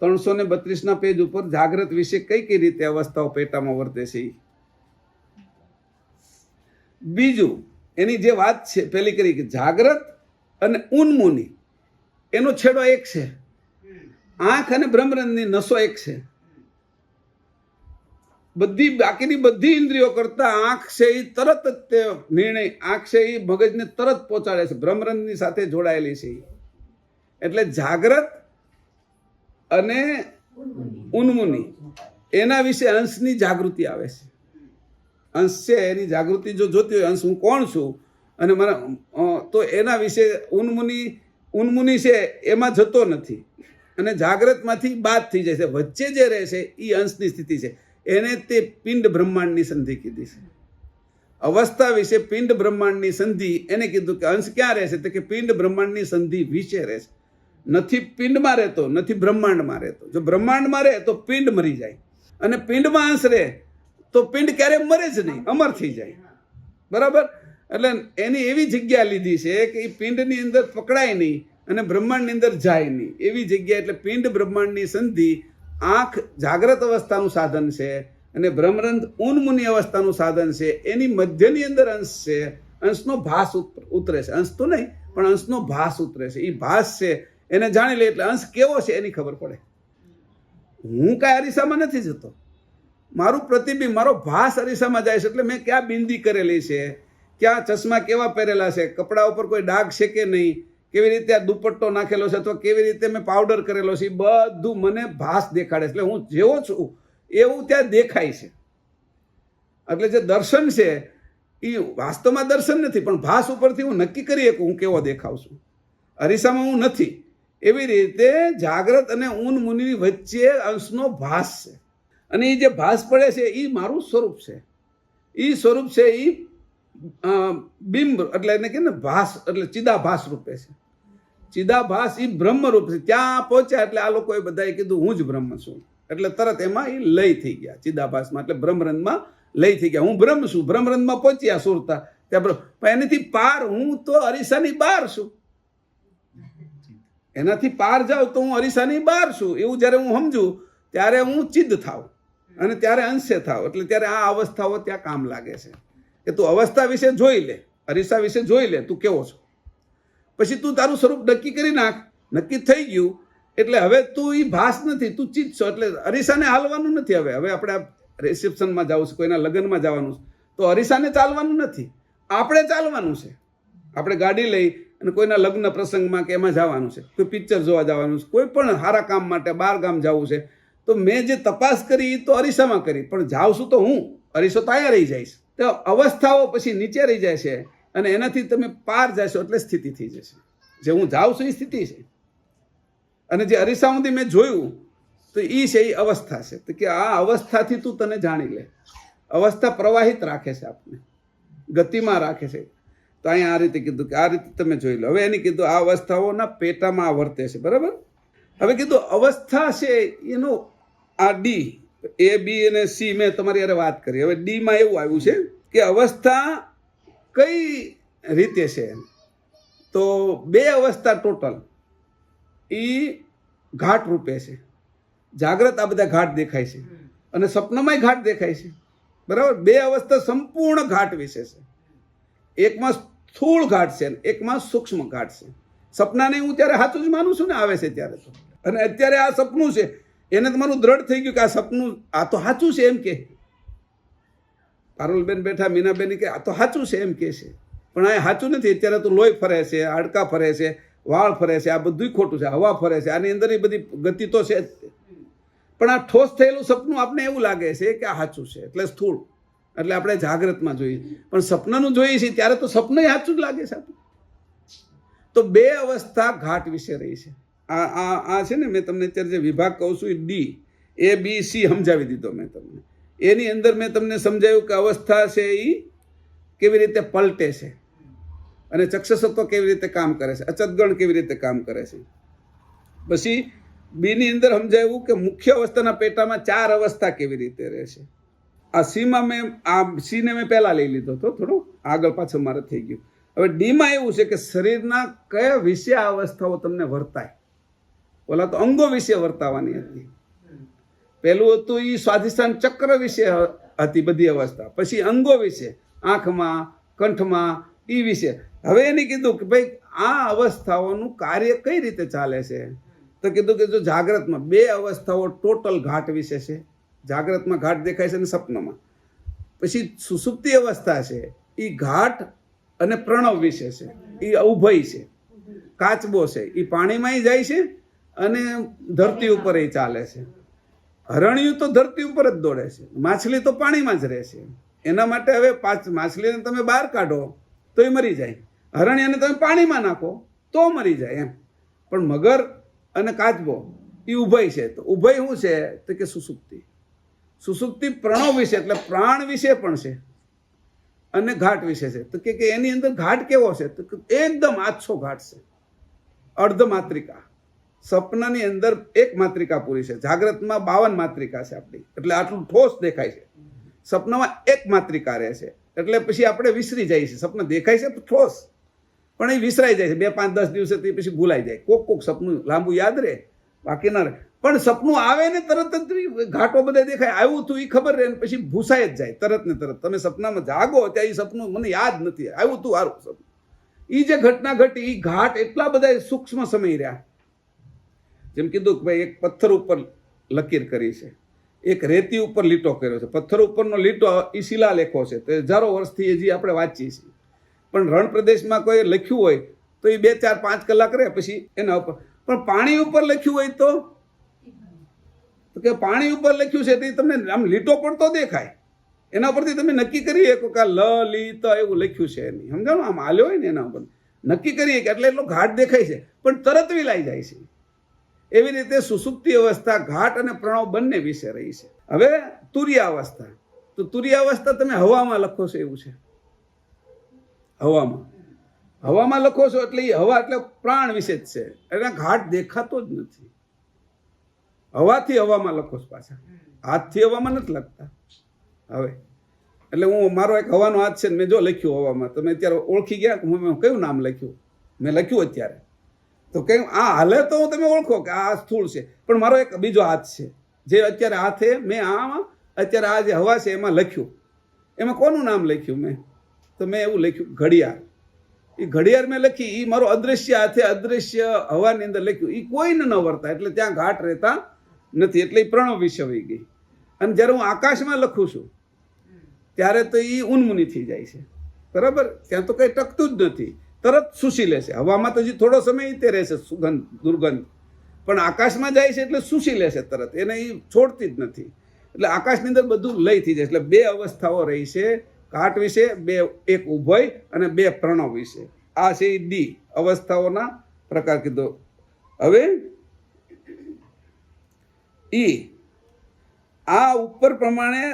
332ના પેજ ઉપર જાગ્રત વિશે કઈ રીતે અવસ્થાઓ પેટામાં વર્તે છે. બીજું એની જે વાત છે પેલી કરી કે જાગ્રત અને ઉન્મુની એનો છેડો એક છે. આંખ અને બ્રહ્મરંધની નસો એક છે. બાકીની બધી ઇન્દ્રિયો કરતા આંખ છે એ તરત જ તે નિર્ણય, આંખ છે એ મગજને તરત પહોંચાડે છે, બ્રહ્મરંધની સાથે જોડાયેલી છે. એટલે જાગ્રત અને ઉન્મુની એના વિશે અંશની જાગૃતિ આવે છે. અંશ છે એની જાગૃતિ જો જોતી હોય, અંશ હું કોણ છું અને મારા, તો એના વિશે ઉન્મુની છે એમાં જતો નથી, અને જાગ્રતમાંથી બાદ થઈ જાય છે. વચ્ચે જે રહે છે એ અંશની સ્થિતિ છે. એને તે પિંડ બ્રહ્માંડની સંધિ કીધી છે. અવસ્થા વિશે પિંડ બ્રહ્માંડની સંધિ એને કીધું કે અંશ ક્યાં રહેશે, તો કે પિંડ બ્રહ્માંડની સંધિ વિશે રહેશે. નથી પિંડમાં રહેતો, નથી બ્રહ્માંડમાં રહેતો. જો બ્રહ્માંડમાં રહે તો પિંડ મરી જાય, અને પિંડમાં અંશ રહે તો પિંડ ક્યારેય મરે જ નહીં, અમર થઈ જાય. બરાબર? એટલે એની એવી જગ્યા લીધી છે કે એ પિંડની અંદર પકડાય નહીં અને બ્રહ્માંડની અંદર જાય નહીં, એવી જગ્યા. એટલે પિંડ બ્રહ્માંડની સંધિ આંખ જાગ્રત અવસ્થાનું સાધન છે, અને બ્રહ્મરંધ ઉન્મુની અવસ્થાનું સાધન છે. એની મધ્યની અંદર અંશ છે, અંશનો ભાસ ઉતરે છે. અંશ તો નહીં પણ અંશનો ભાસ ઉતરે છે. એ ભાસ છે એને જાણી લે એટલે અંશ કેવો છે એની ખબર પડે. હું કાંઈ અરીસામાં નથી જતો, મારું પ્રતિબિંબ, મારો ભાસ અરીસામાં જાય છે. એટલે મેં ક્યાં બિંદી કરેલી છે, ક્યાં ચશ્મા કેવા પહેરેલા છે, કપડા ઉપર કોઈ ડાઘ છે કે નહીં, કેવી રીતે આ દુપટ્ટો નાખેલો છે, અથવા કેવી રીતે મેં પાવડર કરેલો છે, એ બધું મને ભાસ દેખાડે છે. એટલે હું જેવો છું એવું ત્યાં દેખાય છે. એટલે જે દર્શન છે એ વાસ્તવમાં દર્શન નથી, પણ ભાસ ઉપરથી હું નક્કી કરી શકું હું કેવો દેખાવ છું. અરીસામાં હું નથી. એવી રીતે જાગ્રત અને ઉન્મુની વચ્ચે અંશનો ભાસ છે, અને એ જે ભાસ પડે છે એ મારું સ્વરૂપ છે. એ સ્વરૂપ છે એ બિંબ એટલે એને કે ને ભાસ એટલે ચિદાભાસ રૂપે છે. ચિદાભાસ એ બ્રહ્મરૂપ છે. ત્યાં પહોંચ્યા એટલે આ લોકોએ બધાએ કીધું હું જ બ્રહ્મ છું, એટલે તરત એમાં એ લય થઈ ગયા. ચિદાભાસમાં એટલે બ્રહ્મરંધમાં લય થઈ ગયા. હું બ્રહ્મ છું. બ્રહ્મરંધમાં પહોંચ્યા સુરતા ત્યાં પણ એનાથી પાર હું તો અરીસાની બહાર છું. એનાથી પાર જાઉં તો હું અરીસાની બહાર છું એવું જ્યારે હું સમજું ત્યારે હું ચિદ થાવ અને ત્યારે અંશે થાવ. એટલે ત્યારે આ અવસ્થાઓ ત્યાં કામ લાગે છે કે તું અવસ્થા વિશે જોઈ લે, અરીસા વિશે જોઈ લે તું કેવો છો. પછી તું તારું સ્વરૂપ નક્કી કરી નાખ. નક્કી થઈ ગયું એટલે હવે તું એ ભાસ નથી, તું ચિત્ત છો. એટલે અરીસાને હાલવાનું નથી. હવે આપણે રિસેપ્શનમાં જવું છે, કોઈના લગ્નમાં જવાનું છે, તો અરીસાને ચાલવાનું નથી, આપણે ચાલવાનું છે. આપણે ગાડી લઈ અને કોઈના લગ્ન પ્રસંગમાં કે એમાં જવાનું છે, કોઈ પિક્ચર જોવા જવાનું છે, કોઈ પણ સારા કામ માટે બહાર ગામ જવું છે, તો મેં જે તપાસ કરી તો અરીસામાં કરી, પણ જાઉં છું તો હું અરીસો તો અહીંયા રહી જઈશ. તો અવસ્થાઓ પછી નીચે રહી જાય છે અને એનાથી તમે પાર જશો એટલે સ્થિતિ થઈ જશે. જે હું જાઉં છું એ સ્થિતિ છે અને જે અરીસા સુધી મેં જોયું તો એ છે એ અવસ્થા છે. તો કે આ અવસ્થાથી તું તને જાણી લે. અવસ્થા પ્રવાહિત રાખે છે, આપને ગતિમાં રાખે છે. તો અહીંયા આ રીતે કીધું કે આ રીતે તમે જોઈ લો. હવે એની કીધું આ અવસ્થાઓના પેટામાં આ વર્તે છે, બરાબર. હવે કીધું અવસ્થા છે એનો આ ડી એ બી અને સી મેં તમારી યારે વાત કરી. હવે ડીમાં એવું આવ્યું છે કે અવસ્થા કઈ રીતે છે, તો બે અવસ્થા ટોટલ એ ઘાટ રૂપે છે. જાગ્રત આ બધા ઘાટ દેખાય છે અને સ્વપ્નમાંય ઘાટ દેખાય છે, બરાબર. બે અવસ્થા સંપૂર્ણ ઘાટ વિશે છે. એકમાં સ્થૂળ ઘાટ છે, એકમાં સૂક્ષ્મ ઘાટ છે. સપનાને હું ત્યારે સાચું જ માનું છું ને આવે છે ત્યારે તો. અને અત્યારે આ સપનું છે એને તમારું દ્રઢ થઈ ગયું કે આ સપનું આ તો સાચું છે એમ કે પારુલબેન બેઠા મીનાબેન કે આ તો સાચું છે એમ કે છે, પણ આ સાચું નથી. અત્યારે તો લોહી ફરે છે, હાડકા ફરે છે, વાળ ફરે છે, આ બધું ખોટું છે. હવા ફરે છે, આની અંદર એ બધી ગતિ તો છે જ. પણ આ ઠોસ થયેલું સપનું આપણે એવું લાગે છે કે આ સાચું છે એટલે સ્થૂળ, એટલે આપણે જાગ્રતમાં જોઈએ. પણ સપનાનું જોઈએ છીએ ત્યારે તો સપનું સાચું જ લાગે છે. તો બે અવસ્થા ઘાટ વિશે રહી છે. આ છે ને મેં તમને અત્યારે જે વિભાગ કહું છું એ ડી એ બી સી સમજાવી દીધો મેં તમને. એની અંદર મેં તમને સમજાવ્યું કે અવસ્થા છે એ કેવી રીતે પલટે છે અને ચક્ષસત્વ કેવી રીતે કામ કરે છે, અચતગણ કેવી રીતે કામ કરે છે. પછી બીની અંદર સમજાવ્યું કે મુખ્ય અવસ્થાના પેટામાં ચાર અવસ્થા કેવી રીતે રહે છે. આ સીમાં મેં આ સીને મેં પહેલાં લઈ લીધો હતો, થોડું આગળ પાછળ મારે થઈ ગયું. હવે ડીમાં એવું છે કે શરીરના કયા વિશે આ અવસ્થાઓ તમને વર્તાય. ઓલા તો અંગો વિશે વર્તાવાની હતી. પહેલું હતું એ સ્વાધિષ્ઠાન ચક્ર વિશે હતી બધી અવસ્થા, પછી અંગો વિશે આંખમાં કંઠમાં એ વિશે. હવે એને કીધું કે ભાઈ આ અવસ્થાઓનું કાર્ય કઈ રીતે ચાલે છે, તો કીધું કે જો જાગ્રતમાં બે અવસ્થાઓ ટોટલ ઘાટ વિશે છે. જાગ્રતમાં ઘાટ દેખાય છે અને સપનામાં. પછી સુષુપ્તિ અવસ્થા છે એ ઘાટ અને પ્રણવ વિશે છે, એ ઉભય છે. કાચબો છે એ પાણીમાં જાય છે અને ધરતી ઉપર એ ચાલે છે. હરણિયું તો ધરતી ઉપર જ દોડે છે, માછલી તો પાણીમાં જ રહે છે. એના માટે હવે માછલીને તમે બહાર કાઢો તો એ મરી જાય, હરણિયાને તમે પાણીમાં નાખો તો મરી જાય એમ. પણ મગર અને કાચબો એ ઉભય છે. તો ઉભય શું છે તો કે સુષુપ્તિ. સુષુપ્તિ પ્રણવ વિશે એટલે પ્રાણ વિશે પણ છે અને ઘાટ વિશે છે. તો કે એની અંદર ઘાટ કેવો છે તો એકદમ આછો ઘાટ છે, અર્ધ માત્રિકા. સપનાની અંદર એક માત્રિકા પૂરી છે, જાગ્રતમાં 52 માત્રિકા છે આપણી, એટલે આટલું ઠોસ દેખાય છે. સપનામાં એક માત્રિકા રહે છે એટલે પછી આપણે વિસરી જાય છે. સપના દેખાય છે ઠોસ પણ એ વિસરાઈ જાય છે 2, 5, 10 દિવસે પછી ભૂલાઈ જાય. કોક સપનું લાંબુ યાદ રહે, બાકી ના રહે. પણ સપનું આવે ને તરત જ ઘાટો બધા દેખાય, આવ્યું તું એ ખબર રહે ને પછી ભૂસાઈ જ જાય તરત ને તરત. તમે સપનામાં જાગો ત્યાં એ સપનું મને યાદ નથી, આવ્યું તું સારું સપનું. એ જે ઘટના ઘટી એ ઘાટ એટલા બધા સૂક્ષ્મ સમય રહ્યા. જેમ કીધું કે ભાઈ એક પથ્થર ઉપર લકીર કરી છે, એક રેતી ઉપર લીટો કર્યો છે. પથ્થર ઉપરનો લીટો એ શિલાલેખો છે, તે હજારો વર્ષથી હજી આપણે વાંચીએ છીએ. પણ રણ પ્રદેશમાં કોઈ લખ્યું હોય તો એ 2, 4, 5 કલાક રહે પછી એના ઉપર. પણ પાણી ઉપર લખ્યું હોય તો કે પાણી ઉપર લખ્યું છે તે તમને આમ લીટો પડતો દેખાય, એના પરથી તમે નક્કી કરી શકો કે લ લી ત એવું લખ્યું છે એની, સમજાણું? આમ હાલ્યો હોય ને એના ઉપર નક્કી કરીએ કે એટલે એટલો ઘાટ દેખાય છે પણ તરત વિલાઈ જાય છે. એવી રીતે સુષુપ્તિ અવસ્થા ઘાટ અને પ્રણવ બંને વિશે રહી છે. હવે તુર્યાવસ્થા, તો તુર્યાવસ્થા તમે હવામાં લખો છો એવું છે. હવામાં લખો છો એટલે એ હવા એટલે પ્રાણ વિશે જ છે, એના ઘાટ દેખાતો જ નથી. હવાથી હવામાં લખો છો પાછા, હાથથી હવામાં નથી લખતા. હવે એટલે હું મારો એક હવાનો હાથ છે ને મેં જો લખ્યું હવામાં, તમે અત્યારે ઓળખી ગયા કે હું કયું નામ લખ્યું? મેં લખ્યું અત્યારે તો કયું આ હાલે તો તમે ઓળખો કે આ સ્થૂળ છે, પણ મારો એક બીજો હાથ છે જે અત્યારે હાથે મેં આમાં અત્યારે આ જે હવા છે એમાં લખ્યું. એમાં કોનું નામ લખ્યું મેં? તો મેં એવું લખ્યું ઘડિયાળ. એ ઘડિયાળ મેં લખી, એ મારો અદૃશ્ય હાથે અદૃશ્ય હવાની અંદર લખ્યું. એ કોઈને ન વર્તા એટલે ત્યાં ઘાટ રહેતા નથી, એટલે એ પ્રણવ વિશે વહી ગઈ. અને જ્યારે હું આકાશમાં લખું છું ત્યારે તો એ ઉન્મુની થઈ જાય છે, બરાબર? ત્યાં તો કંઈ ટકતું જ નથી, તરત શૂષી લેશે. હવામાં તો હજી થોડો સમય તે રહેશે સુગંધ દુર્ગંધ, પણ આકાશમાં જાય છે એટલે શૂષી લેશે તરત, એને એ છોડતી જ નથી. એટલે આકાશની અંદર બધું લય થઈ જાય. એટલે બે અવસ્થાઓ રહી છે ઘાટ વિશે, બે, એક ઉભય અને બે પ્રણવ વિશે. આ છે ડી અવસ્થાઓના પ્રકાર કીધો. હવે ઈ આ ઉપર પ્રમાણે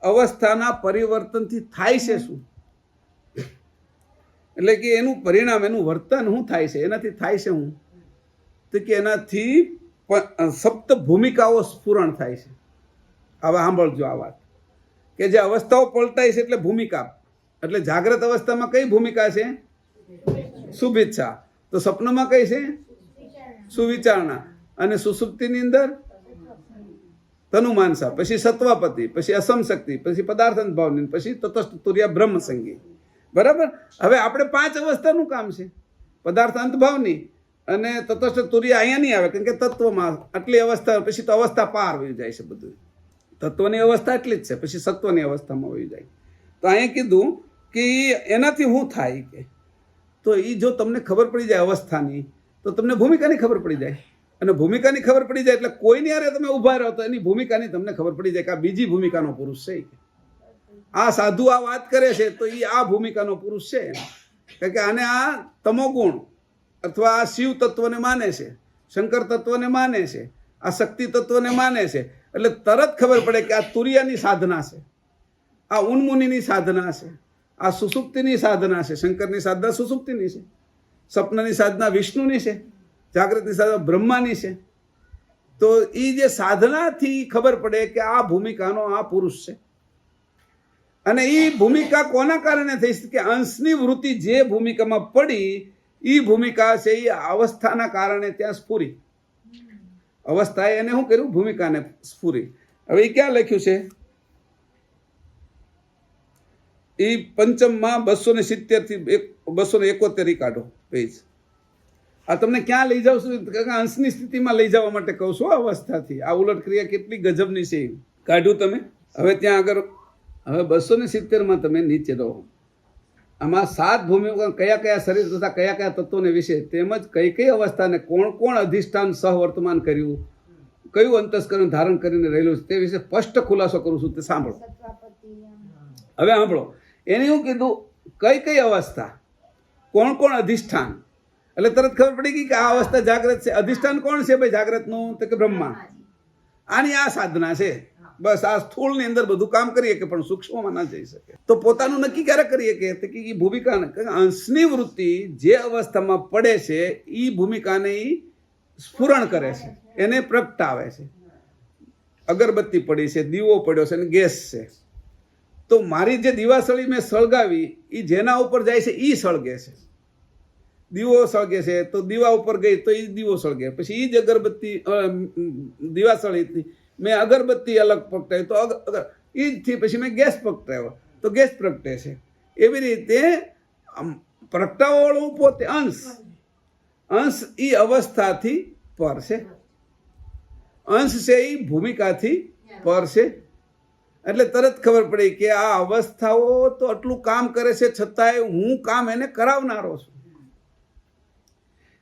અવસ્થાના પરિવર્તનથી થાય છે શું? એટલે કે એનું પરિણામ, એનું વર્તન શું થાય છે? એનાથી થાય છે શું? તો કે એનાથી સપ્ત ભૂમિકાઓ સ્ફુરણ થાય છે. હવે સાંભળજો આ વાત, કે જે અવસ્થાઓ પલટાય છે એટલે ભૂમિકા. એટલે જાગ્રત અવસ્થામાં કઈ ભૂમિકા છે? શુભેચ્છા. તો સ્વપ્નમાં કઈ છે? સુવિચારણા. અને સુસુપ્તિની અંદર તનુમાનસા, પછી સત્વાપતિ, પછી અસમશક્તિ, પછી પદાર્થ ભાવની, પછી તટસ્થ તુર્યા બ્રહ્મસંગી. બરાબર? હવે આપણે 5 અવસ્થાનું કામ છે. પદાર્થ અંતભાવની અને તટસ્થ તુર્યા અહીંયા નહીં આવે, કારણ કે તત્વમાં આટલી અવસ્થા, પછી તો અવસ્થા પાર વહી જાય છે બધું. તત્વની અવસ્થા એટલી જ છે, પછી સત્વની અવસ્થામાં વહી જાય. તો અહીંયા કીધું કે એનાથી શું થાય કે, તો એ જો તમને ખબર પડી જાય અવસ્થાની, તો તમને ભૂમિકાની ખબર પડી જાય. અને ભૂમિકાની ખબર પડી જાય એટલે કોઈની હારે તમે ઊભા રહો તો એની ભૂમિકાની તમને ખબર પડી જાય કે આ બીજી ભૂમિકાનો પુરુષ છે. આ સાધુ આ વાત કરે છે તો એ આ ભૂમિકાનો પુરુષ છે, કારણ કે આને આ તમોગુણ અથવા આ શિવ તત્વને માને છે, શંકર તત્વને માને છે, આ શક્તિ તત્વને માને છે. એટલે તરત ખબર પડે કે આ તુર્યાની સાધના છે, આ ઉન્મુનિની સાધના છે, આ સુસુપ્તિની સાધના છે. શંકરની સાધના સુસુપ્તિની છે, સ્વપ્નની સાધના વિષ્ણુની છે, જાગૃતની સાધના બ્રહ્માની છે. તો એ જે સાધનાથી ખબર પડે કે આ ભૂમિકાનો આ પુરુષ છે. અને એ ભૂમિકા કોના કારણે થઈ કે અંશની વૃત્તિ જે ભૂમિકામાં પડી એ ભૂમિકા છે એ અવસ્થાના કારણે ત્યાં સ્ફુરી. અવસ્થાએ એને શું કર્યું? ભૂમિકાને સ્ફુરી. હવે એ ક્યાં લખ્યું છે? એ પંચમમાં 270 થી 271 કાઢો પેજ. આ તમને ક્યાં લઈ જાઉં છું? અંશની સ્થિતિમાં લઈ જવા માટે કહું છું. અવસ્થાથી આ ઉલટ ક્રિયા કેટલી ગજબની છે કાઢ્યું તમે. હવે ત્યાં આગળ હવે 270માં તમે નીચે રહો. આમાં 7 ભૂમિકા કયા કયા શરીર તથા કયા કયા તત્વોને વિશે, તેમજ કઈ કઈ અવસ્થાને કોણ કોણ અધિષ્ઠાન સહવર્તમાન કર્યું, કયું અંતસ્કરણ ધારણ કરીને રહેલું છે તે વિશે સ્પષ્ટ ખુલાસો કરું છું. તે સાંભળો. હવે સાંભળો, એને શું કીધું? કઈ કઈ અવસ્થા, કોણ કોણ અધિષ્ઠાન. એટલે તરત ખબર પડી ગઈ કે આ અવસ્થા જાગ્રત છે. અધિષ્ઠાન કોણ છે ભાઈ જાગ્રતનું? તો કે બ્રહ્મા. આની આ સાધના છે. બસ આ સ્થૂળની અંદર બધું કામ કરીએ કે પણ સૂક્ષ્મમાં ના જઈ શકે. તો પોતાનું નક્કી ક્યારે કરીએ કે એ ભૂમિકા અંશની વૃત્તિ જે અવસ્થામાં પડે છે એ ભૂમિકાને એ સ્ફુરણ કરે છે, એને પ્રગટાવે છે. અગરબત્તી પડી છે, દીવો પડ્યો છે અને ગેસ છે. તો મારી જે દિવાસળી મેં સળગાવી એ જેના ઉપર જાય છે એ સળગે છે. દીવો સળગે છે તો દીવા ઉપર ગઈ તો એ દીવો સળગે. પછી એ જ અગરબત્તી દિવાસળી મેં અગરબત્તી અલગ પ્રગટાવી તો એ જથી પછી મેં ગેસ પ્રગટાવ્યો તો ગેસ પ્રગટે છે. એવી રીતે પ્રગટાવવાળું પોતે અંશ એ અવસ્થાથી પર છે. અંશ છે એ ભૂમિકાથી પર છે. એટલે તરત ખબર પડી કે આ અવસ્થાઓ તો આટલું કામ કરે છે છતાંય હું કામ એને કરાવનારો છું.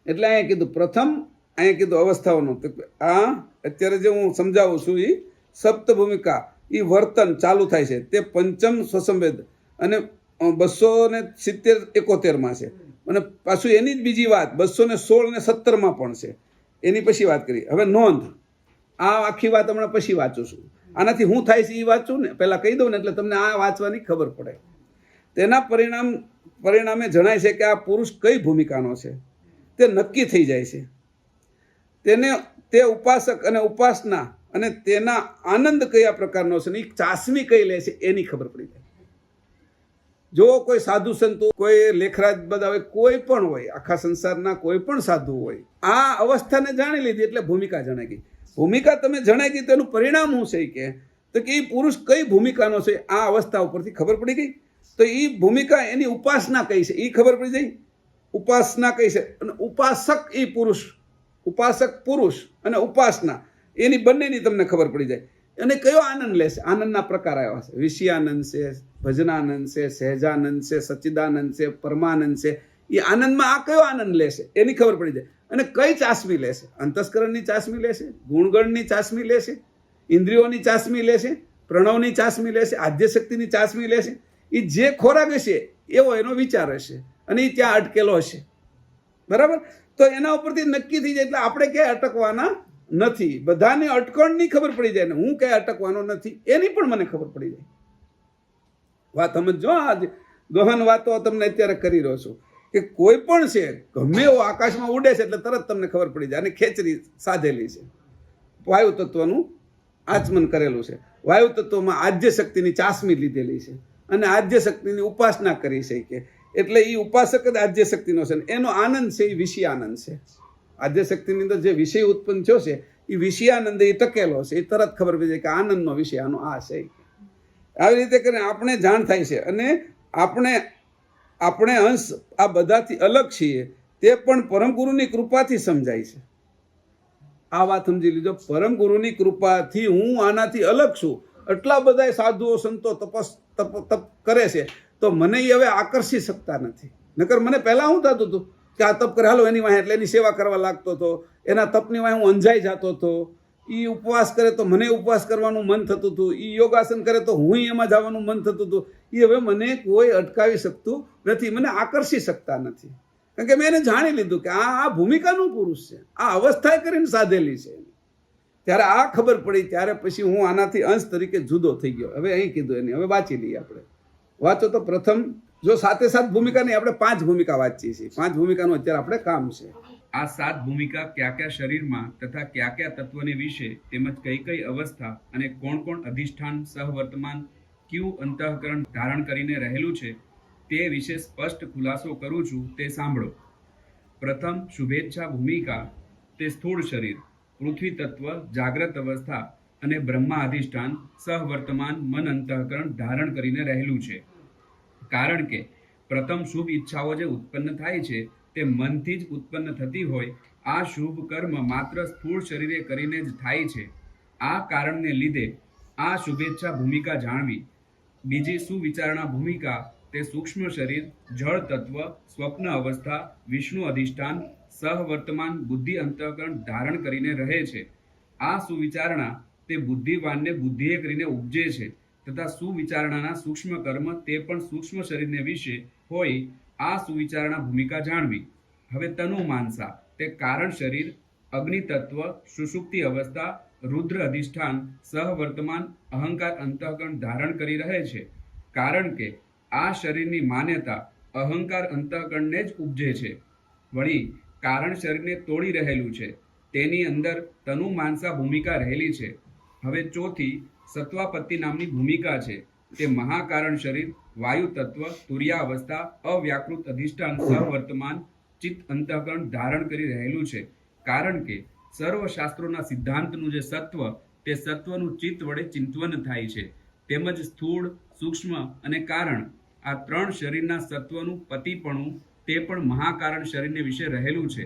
એટલે અહીંયા કીધું પ્રથમ, અહીંયા કીધું અવસ્થાઓનું. આ અત્યારે જે હું સમજાવું છું એ સપ્ત ભૂમિકા એ વર્તન ચાલુ થાય છે તે પંચમ સ્વસંવેદ અને 270-71માં છે. અને પાછું એની જ બીજી વાત 216 અને 17માં પણ છે. એની પછી વાત કરી. હવે નોંધ, આ આખી વાત હમણાં પછી વાંચું છું. આનાથી શું થાય છે એ વાંચું ને, પહેલાં કહી દઉં ને એટલે તમને આ વાંચવાની ખબર પડે. તેના પરિણામે જણાય છે કે આ પુરુષ કઈ ભૂમિકાનો છે તે નક્કી થઈ જાય છે. તે ઉપાસક અને ઉપાસના અને તેના આનંદ કયા પ્રકારનો છે ને એ ચાસમી કઈ લે છે એની ખબર પડી જાય. જો કોઈ સાધુ સંતો, કોઈ લેખરાજ બધાવે, કોઈ પણ હોય, આખા સંસારના કોઈ પણ સાધુ હોય, આ અવસ્થાને જાણી લીધી એટલે ભૂમિકા જણાઈ ગઈ. ભૂમિકા તમે જણાઈ ગઈ તેનું પરિણામ શું છે કે એ પુરુષ કઈ ભૂમિકાનો છે આ અવસ્થા ઉપરથી ખબર પડી ગઈ. તો એ ભૂમિકા એની ઉપાસના કઈ છે એ ખબર પડી જાય. ઉપાસના કઈ છે અને ઉપાસક એ પુરુષ, ઉપાસક પુરુષ અને ઉપાસના એની બંનેની તમને ખબર પડી જાય. અને કયો આનંદ લેશે, આનંદના પ્રકાર આવ્યા છે. વિષયાનંદ છે, ભજનાનંદ છે, સહેજાનંદ છે, સચ્ચિદાનંદ છે, પરમાનંદ છે. એ આનંદમાં આ કયો આનંદ લેશે એની ખબર પડી જાય. અને કઈ ચાસમી લેશે, અંતસ્કરણની ચાસમી લેશે, ગુણગણની ચાસમી લેશે, ઇન્દ્રિયોની ચાસમી લેશે, પ્રણવની ચાસમી લેશે, આદ્યશક્તિની ચાસમી લેશે. એ જે ખોરાક હશે એવો એનો વિચાર હશે અને એ ત્યાં અટકેલો હશે. બરાબર? તો એના ઉપરથી નક્કી થઈ જાય. એટલે આપણે ક્યાંય અટકવાના નથી. બધાને અટકણની ખબર પડી જાય ને હું ક્યાંય અટકવાનો નથી એની પણ મને ખબર પડી જાય. વાત સમજો. આ ગહન વાતો તમને અત્યારે કરી રહ્યો છું કે કોઈ પણ છે ગમે એવો આકાશમાં ઉડે છે એટલે તરત તમને ખબર પડી જાય. અને ખેંચરી સાધેલી છે, વાયુ તત્વનું આચમન કરેલું છે. વાયુ તત્વમાં આદ્ય શક્તિની ચાસમી લીધેલી છે અને આદ્ય શક્તિની ઉપાસના કરી છે કે એટલે એ ઉપાસક જ આદ્ય શક્તિનો છે. એનો આનંદ છે એ વિષય આનંદ છે. આદ્ય શક્તિની અંદર જે વિષય ઉત્પન્ન થયો છે એ વિષયાનંદ એ ટકેલો છે. એ તરત ખબર પડી જાય કે આનંદનો વિષય આનો આ છે. આવી રીતે કરીને આપણે જાણ થાય છે. અને આપણે અંશ આ બધાથી અલગ છીએ તે પણ પરમ ગુરુની કૃપાથી સમજાય છે. આ વાત સમજી લીધો. પરમ ગુરુની કૃપાથી હું આનાથી અલગ છું. એટલા બધા સાધુઓ સંતો તપ કરે છે તો મને એ હવે આકર્ષી શકતા નથી. નકર મને પહેલા શું થતું હતું કે આ તપ કરે હાલો એની વાંહે એટલે એની સેવા કરવા લાગતો હતો. એના તપની વાંહે હું અંજાઈ જતો હતો. એ ઉપવાસ કરે તો મને ઉપવાસ કરવાનું મન થતું હતું. એ યોગાસન કરે તો હું એમાં જવાનું મન થતું હતું. એ હવે મને કોઈ અટકાવી શકતું નથી, મને આકર્ષી શકતા નથી. કારણ કે મેં એને જાણી લીધું કે આ ભૂમિકાનું પુરુષ છે, આ અવસ્થાએ કરીને સાધેલી છે. ત્યારે આ ખબર પડી ત્યારે પછી હું આનાથી અંશ તરીકે જુદો થઈ ગયો. હવે અહીં કીધું એની હવે વાંચી લઈએ આપણે. વાંચો તો પ્રથમ જો સાથે સાત ભૂમિકા નહીં, આપણે 5 ભૂમિકા વાંચીએ છીએ. 5 ભૂમિકાનું અત્યારે આપણે કામ છે. આ 7 ભૂમિકા કયા કયા શરીરમાં તથા કયા કયા તત્વને વિશે તેમજ કઈ કઈ અવસ્થા અને કોણ કોણ અધિષ્ઠાન સહવર્તમાન કયું અંતઃકરણ ધારણ કરીને રહેલું છે તે વિશે સ્પષ્ટ ખુલાસો કરું છું તે સાંભળો. પ્રથમ શુભેચ્છા ભૂમિકા તે સ્થૂળ શરીર, પૃથ્વી તત્વ, જાગ્રત અવસ્થા અને બ્રહ્મા અધિષ્ઠાન સહવર્તમાન મન અંતઃકરણ ધારણ કરીને રહેલું છે. કારણ કે પ્રથમ શુભ ઈચ્છાઓ જે ઉત્પન્ન થાય છે તે મનથી જ ઉત્પન્ન થતી હોય. આ શુભ કર્મ માત્ર સ્થૂળ શરીરે કરીને જ થાય છે. આ કારણને લીધે આ શુભેચ્છા ભૂમિકા જાણવી. બીજી સુવિચારણા ભૂમિકા તે સૂક્ષ્મ શરીર, જળ તત્વ, સ્વપ્ન અવસ્થા, વિષ્ણુ અધિષ્ઠાન સહવર્તમાન બુદ્ધિ અંતઃકરણ ધારણ કરીને રહે છે. આ સુવિચારણા તે બુદ્ધિવાનને બુદ્ધિએ કરીને ઉપજે છે તથા સુવિચારણાના સૂક્ષ્મ કર્મ તે પણ સૂક્ષ્મ શરીરને વિશે હોય. આ સુવિચારણા ભૂમિકા જાણવી. હવે તનુ માનસા તે કારણ શરીર, અગ્નિ તત્વ, સુષુપ્તિ અવસ્થા, રુદ્ર અધિષ્ઠાન સહવર્તમાન અહંકાર અંતઃકરણ ધારણ કરી રહે છે. કારણ કે આ શરીરની માન્યતા અહંકાર અંતઃકરણને જ ઉપજે છે. વળી કારણ શરીરને તોડી રહેલું છે તેની અંદર તનુ માનસા ભૂમિકા રહેલી છે. હવે ચોથી સત્વાપત્તિ નામની ભૂમિકા છે. તે મહાકારણ શરીર, વાયુ તત્વ, તુર્યાવસ્થા, અવ્યાકૃત અધિષ્ઠાન સહવર્તમાન ચિત્ત અંતઃકરણ ધારણ કરી રહેલું છે. કારણ કે સર્વ શાસ્ત્રોના સિદ્ધાંતનું જે સત્વ તે સત્વનું ચિત્ત વડે ચિંતવન થાય છે. તેમજ સ્થૂળ, સૂક્ષ્મ અને કારણ આ 3 શરીરના સત્વનું પતિપણું તે પણ મહાકારણ શરીરને વિશે રહેલું છે.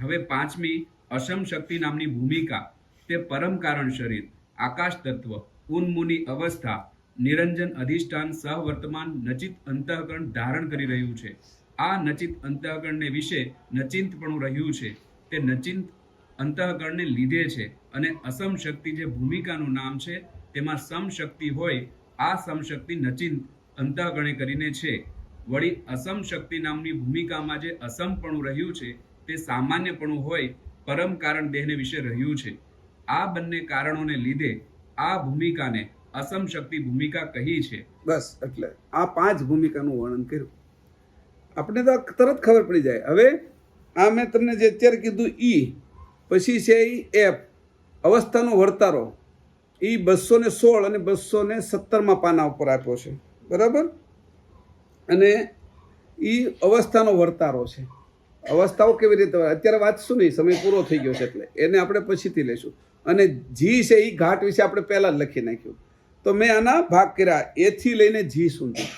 હવે 5મી અસમ શક્તિ નામની ભૂમિકા તે પરમ કારણ શરીર, આકાશ તત્વ, ઉન્મુનિ અવસ્થા, નિરંજન અધિષ્ઠાન સહવર્તમાન નચિત અંતઃકરણ ધારણ કરી રહ્યું છે. આ નચિત અંતઃકરણને વિશે નચિંતપણું રહ્યું છે. તે નચિંત અંતઃકરણને લીધે છે. અને અસમ શક્તિ જે ભૂમિકાનું નામ છે તેમાં સમશક્તિ હોય. આ સમશક્તિ નચિંત અંતઃકરણે કરીને છે. વળી અસમ શક્તિ નામની ભૂમિકામાં જે અસમપણું રહ્યું છે તે સામાન્યપણું હોય પરમ કારણ દેહને વિશે રહ્યું છે. આ બંને કારણોને લીધે આ ભૂમિકાને અસમ શક્તિ ભૂમિકા કહી છે. બસ એટલે આ 5 ભૂમિકાનું વર્ણન કર્યું. આપણે તો તરત ખબર પડી જાય. હવે આ મેં તમને જે અત્યારે કીધું ઈ, પછી છે ઈ એફ, અવસ્થાનો વર્તારો. એ 216 અને 217 પાના ઉપર આપ્યો છે, બરાબર. અને એ અવસ્થાનો વર્તારો છે. અવસ્થાઓ કેવી રીતે અત્યારે વાંચશું નહીં, સમય પૂરો થઈ ગયો છે એટલે એને આપણે પછીથી લઈશું. અને જી છે એ ઘાટ વિશે આપણે પહેલાં જ લખી નાખ્યું. તો મેં આના ભાગ કર્યા એથી લઈને જી સુધી.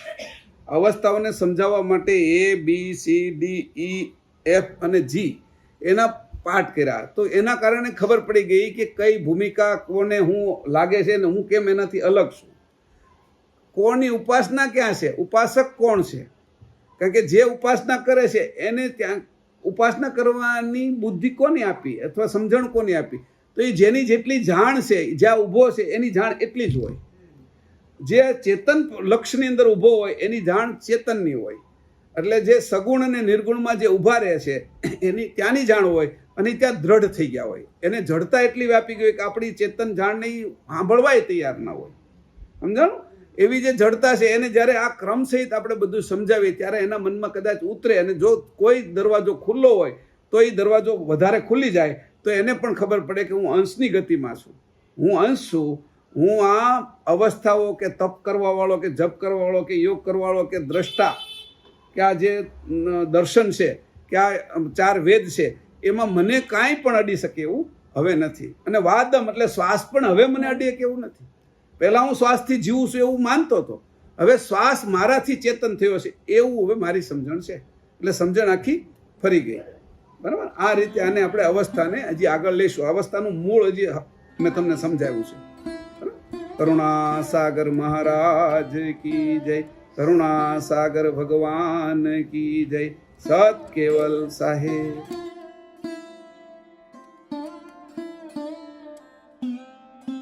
અવસ્થાઓને સમજાવવા માટે ABCDEF અને જી એના પાઠ કર્યા. તો એના કારણે ખબર પડી ગઈ કે કઈ ભૂમિકા કોને હું લાગે છે ને હું કેમ એનાથી અલગ છું. કોણની ઉપાસના ક્યાં છે, ઉપાસક કોણ છે. કારણ કે જે ઉપાસના કરે છે એને ત્યાં ઉપાસના કરવાની બુદ્ધિ કોની આપી અથવા સમજણ કોની આપી, તો એ જેની જેટલી જાણ છે, જ્યાં ઊભો છે એની જાણ એટલી જ હોય. જે ચેતન લક્ષની અંદર ઊભો હોય એની જાણ ચેતનની હોય. એટલે જે સગુણ અને નિર્ગુણમાં જે ઊભા રહે છે એની ત્યાંની જાણ હોય અને ત્યાં દ્રઢ થઈ ગયા હોય. એને જડતા એટલી વ્યાપી ગઈ કે આપણી ચેતન જાણને સાંભળવાય તૈયાર ના હોય. સમજાણું? એવી જે જડતા છે એને જ્યારે આ ક્રમ સહિત આપણે બધું સમજાવીએ ત્યારે એના મનમાં કદાચ ઉતરે. અને જો કોઈ દરવાજો ખુલ્લો હોય તો એ દરવાજો વધારે ખુલી જાય તો એને પણ ખબર પડે કે હું અંશની ગતિમાં છું, હું અંશ છું. હું આ અવસ્થાઓ કે તપ કરવાવાળો કે જપ કરવાવાળો કે યોગ કરવાવાળો કે દ્રષ્ટા કે આ જે દર્શન છે કે આ 4 વેદ છે એમાં મને કાંઈ પણ અડી શકે એવું હવે નથી. અને વાદમ એટલે શ્વાસ પણ હવે મને અડી શકે એવું નથી. પહેલાં હું શ્વાસથી જીવું છું એવું માનતો હતો, હવે શ્વાસ મારાથી ચેતન થયો છે એવું હવે મારી સમજણ છે. એટલે સમજણ આખી ફરી ગઈ, બરાબર. આ રીતે આને આપણે અવસ્થાને હજી આગળ લઈશું. અવસ્થાનું મૂળ હજી મેં તમને સમજાવ્યું છે. કરુણા સાગર મહારાજ કી જય, કરુણા સાગર ભગવાન કી જય, સત કેવલ સાહેબ.